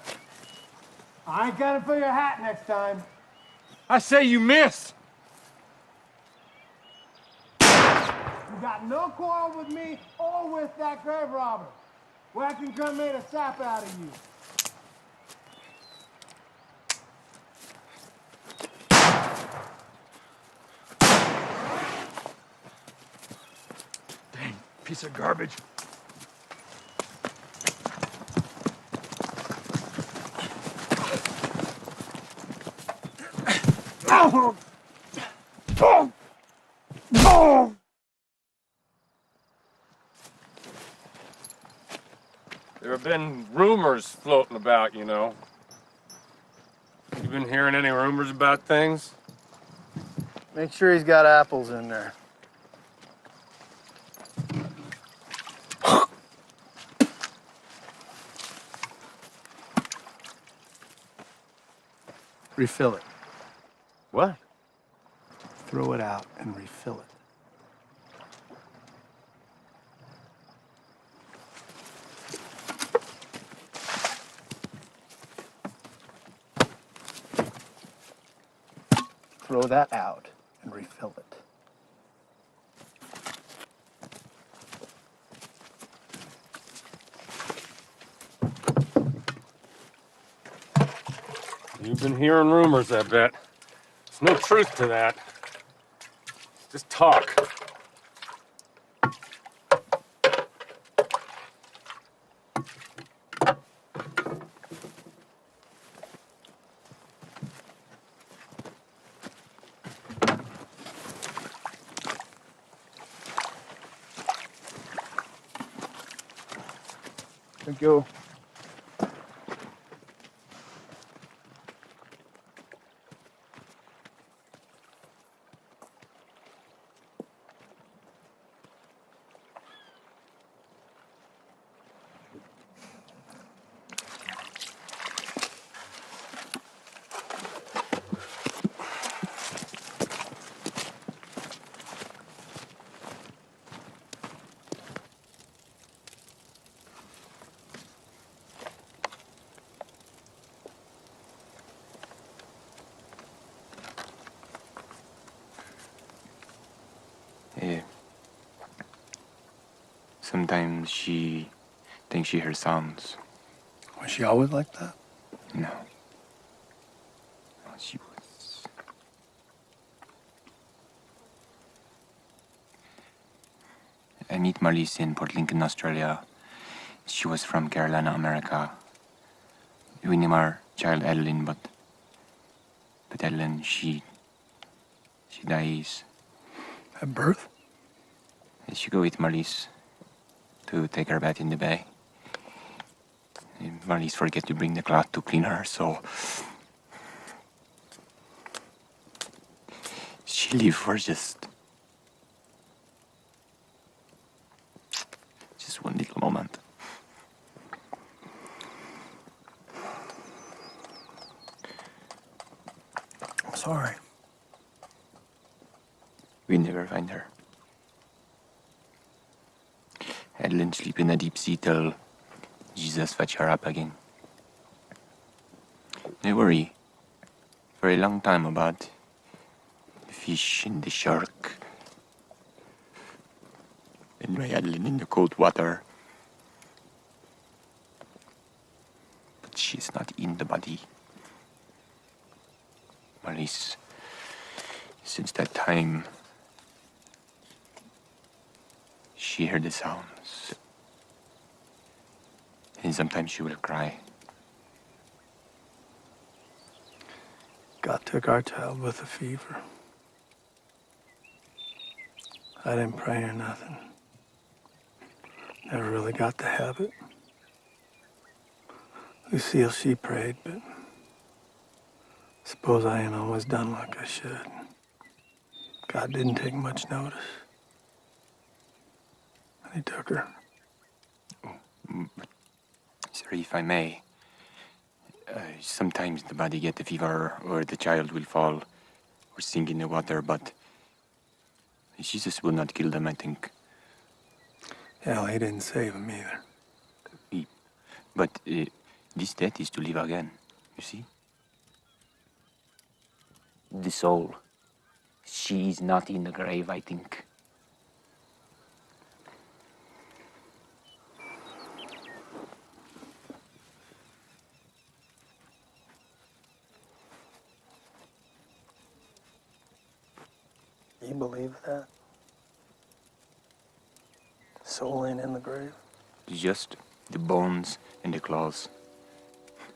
I ain't gunning for your hat next time. I say you miss. You got no quarrel with me or with that grave robber. Whacking Grunt made a sap out of you. Dang, piece of garbage. Oh! Oh! Oh! There have been rumors floating about, you know. You been hearing any rumors about things? Make sure he's got apples in there. Refill it. What? Throw it out and refill it. Throw that out and refill it. You've been hearing rumors, I bet. There's no truth to that. Just talk. Thank you. Sometimes she thinks she hears sounds. Was she always like that? No. She was... I meet Marlies in Port Lincoln, Australia. She was from Carolina, America. We name our child Adeline, but Adeline, she dies. At birth? She go with Marlies to take her bath in the bay. And Marlies forget to bring the cloth to clean her, so she live for just one little moment. I'm sorry. We never find her. Adeline sleep in a deep sea till Jesus fetch her up again. I worry for a long time about the fish and the shark. And my Adeline in the cold water. But she's not in the body. Marlies, since that time, she heard the sounds. And sometimes she will cry. God took our child with a fever. I didn't pray or nothing. Never really got the habit. Lucille, she prayed, but suppose I ain't always done like I should. God didn't take much notice. And he took her. Sir, if I may, sometimes the body get the fever or the child will fall or sink in the water, but Jesus will not kill them, I think. Hell, he didn't save him either. But this death is to live again, you see? The soul. She is not in the grave, I think. You believe that? Soul ain't in the grave? Just the bones and the claws.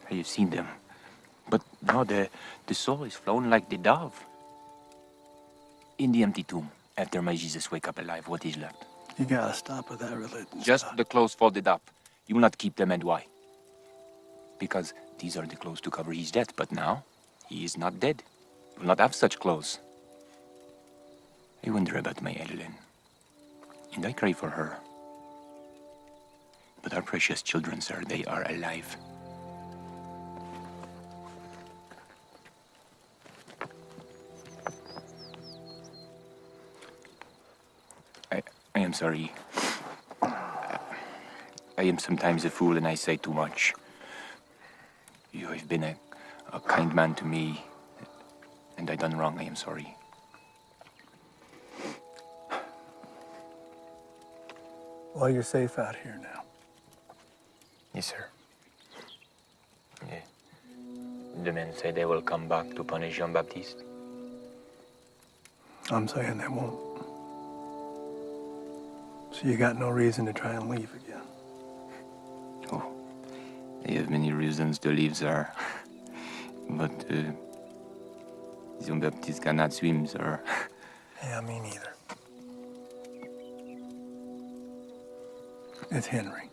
I have seen them. But no, the soul is flown like the dove. In the empty tomb, after my Jesus wake up alive, what is left? You gotta stop with that religion. Just the clothes folded up. You will not keep them, and why? Because these are the clothes to cover his death, but now he is not dead. He will not have such clothes. I wonder about my Edelyn, and I cry for her. But our precious children, sir, they are alive. I am sorry. I am sometimes a fool and I say too much. You have been a kind man to me, and I done wrong. I am sorry. Well, you're safe out here now. Yes, sir. Yeah. The men say they will come back to punish Jean-Baptiste. I'm saying they won't. So you got no reason to try and leave again. Oh, they have many reasons to leave, sir. But Jean-Baptiste cannot swim, sir. Yeah, me neither. It's Henry.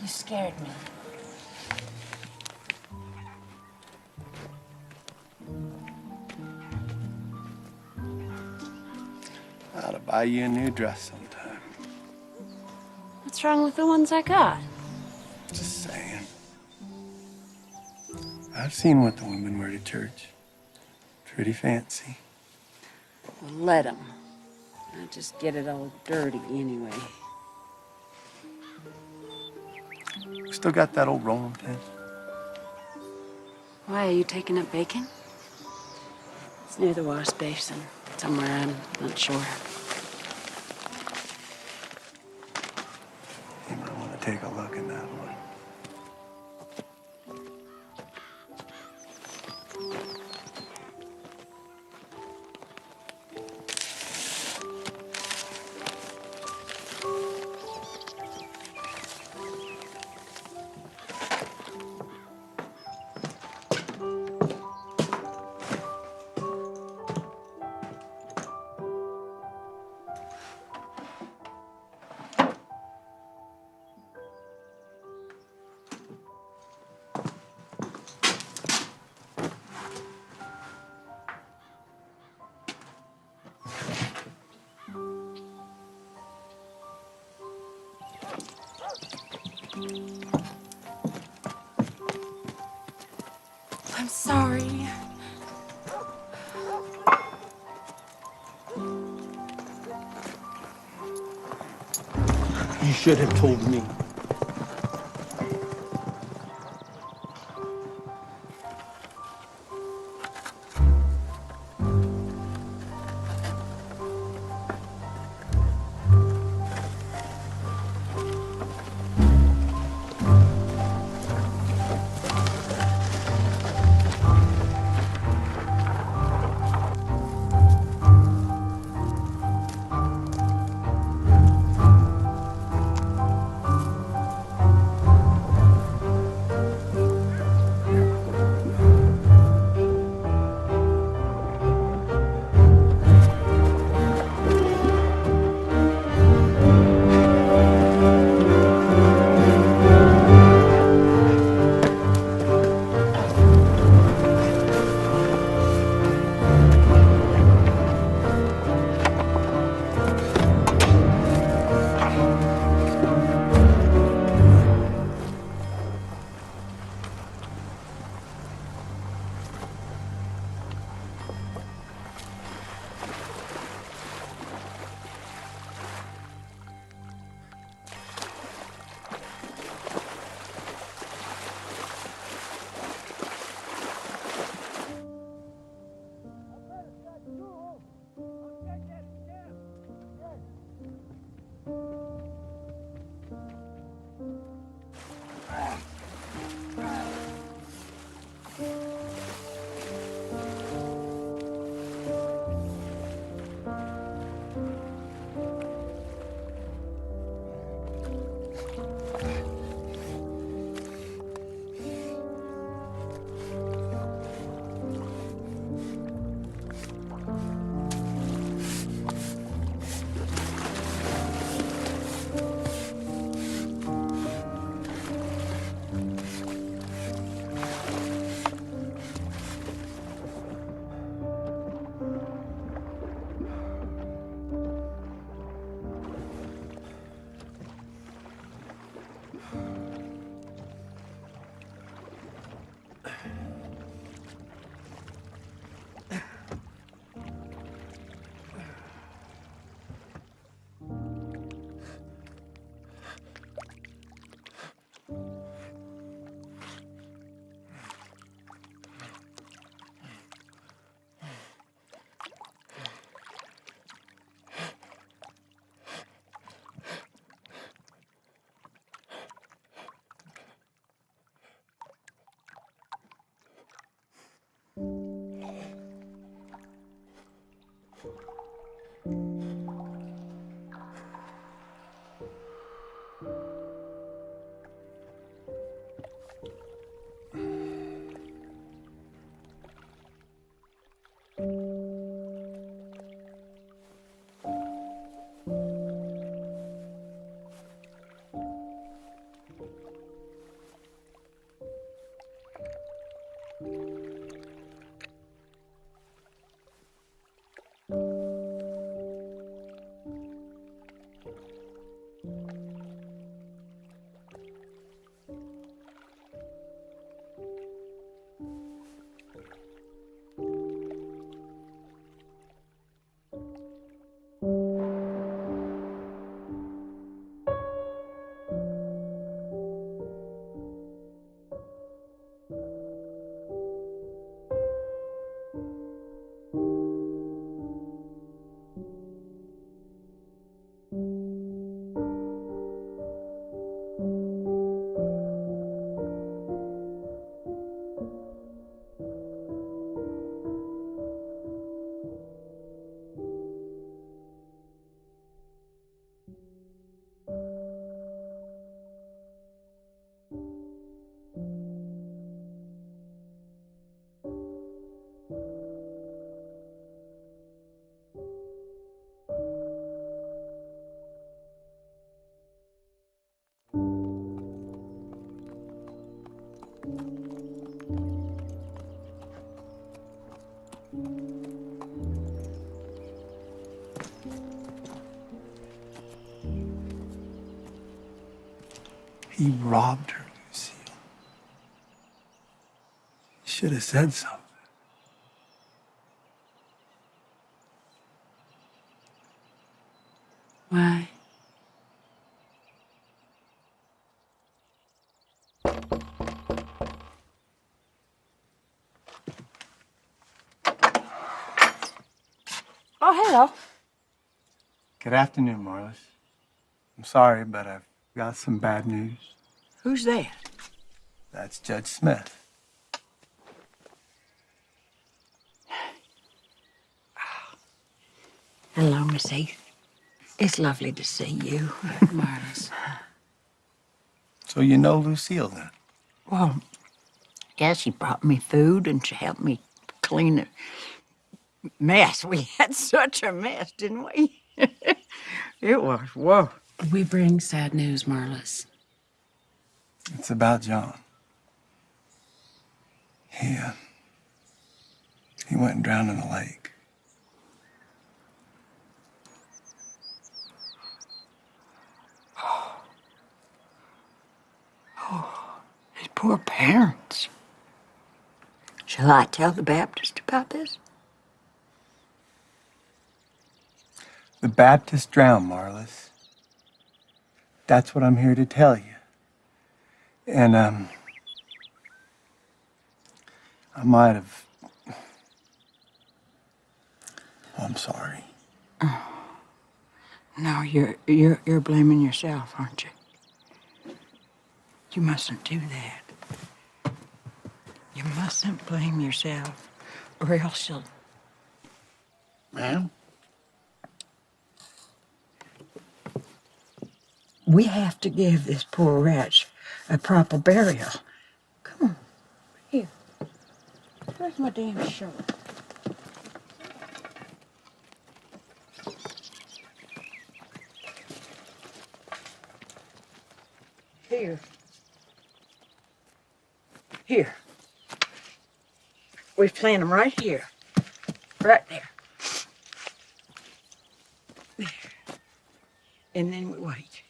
You scared me. I ought to buy you a new dress sometime. What's wrong with the ones I got? Just saying. I've seen what the women wear to church. Pretty fancy. Well, let them. I'll just get it all dirty anyway. Still got that old rolling pin? Why, are you taking up bacon? It's near the wash basin. Somewhere, I'm not sure. You might want to take a look in that one. I'm sorry. You should have told me. He robbed her, Lucille. He should have said something. Why? Oh, hello. Good afternoon, Marlis. I'm sorry, but I've got some bad news. Who's that? That's Judge Smith. Hello, Miss Heath. It's lovely to see you. Marlis. So you know Lucille, then? Well, yeah, she brought me food and she helped me clean the mess. We had such a mess, didn't we? It was, whoa. We bring sad news, Marlis. It's about John. He went and drowned in the lake. Oh, his poor parents. Shall I tell the Baptist about this? The Baptist drowned, Marlis. That's what I'm here to tell you. And, I might have... I'm sorry. No, you're blaming yourself, aren't you? You mustn't do that. You mustn't blame yourself, or else you'll... Ma'am? We have to give this poor wretch a proper burial. Come on, here. Where's my damn shirt? Here. Here. We plant them right here. Right there. There. And then we wait.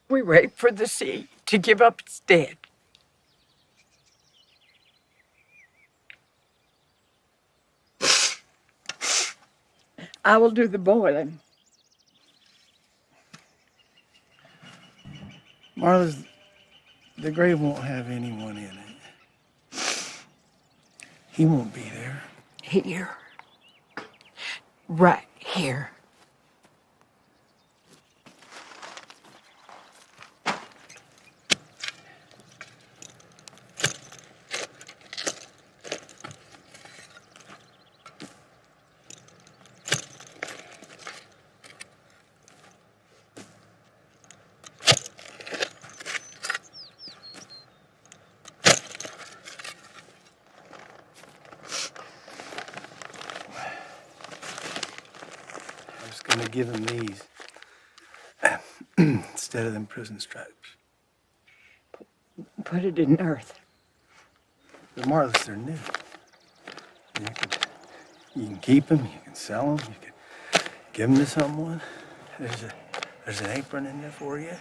We wait for the sea to give up its dead. I will do the boiling. Marlis, the grave won't have anyone in it. He won't be there. Here. Right here. I'm gonna give him these instead of them prison stripes. Put it in earth. But Marlis, they're new. You can keep them, you can sell them, you can give them to someone. There's an apron in there for you.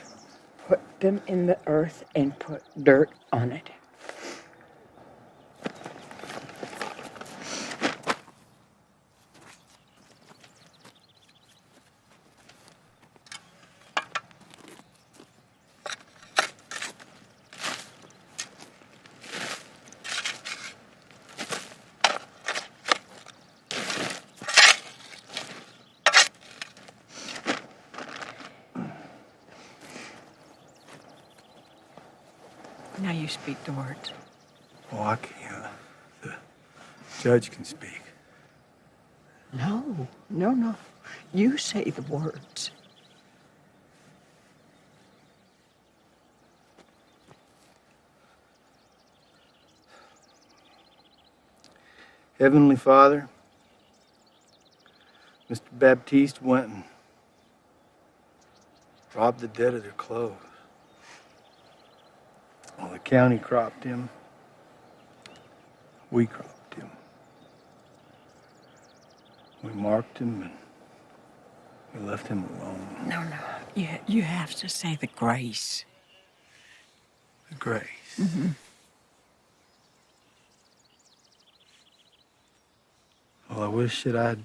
Put them in the earth and put dirt on it. Now you speak the words. Oh, I can't. The judge can speak. No, no, no. You say the words. Heavenly Father, Mr. Baptiste went and robbed the dead of their clothes. Well, the county cropped him. We cropped him. We marked him and we left him alone. No, no. You have to say the grace. The grace. Mm-hmm. Well, I wish that I'd...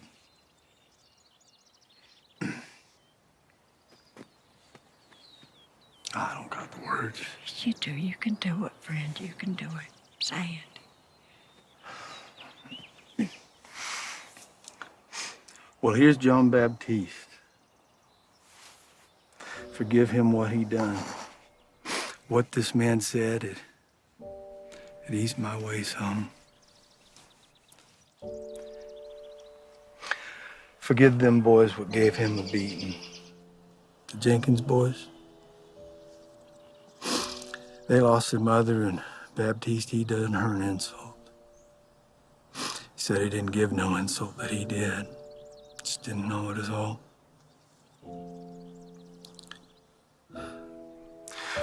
I don't got the words. You do. You can do it, friend. You can do it. Say it. Well, here's John Baptiste. Forgive him what he done. What this man said, it eased my way some. Forgive them boys what gave him a beating. The Jenkins boys. They lost their mother, and Baptiste, he done her an insult. He said he didn't give no insult, that he did. Just didn't know it is all.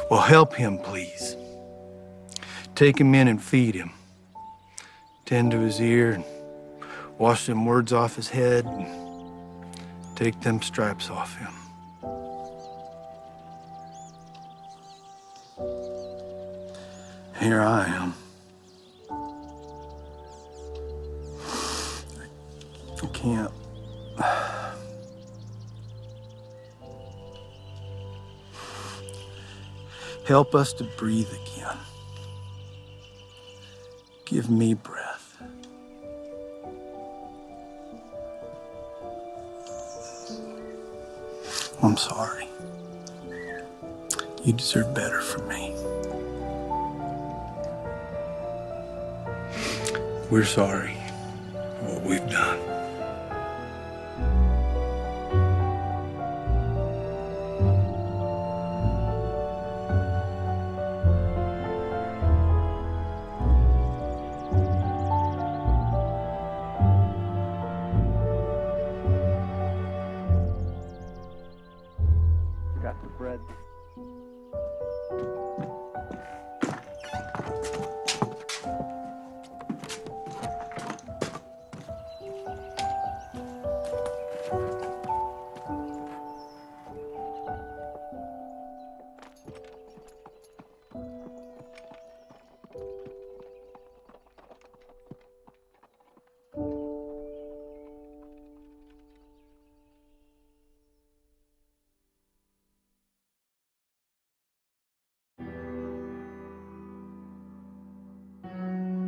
Well, help him, please. Take him in and feed him. Tend to his ear and wash them words off his head and take them stripes off him. Here I am. I can't. Help us to breathe again. Give me breath. I'm sorry. You deserve better from me. We're sorry for what we've done.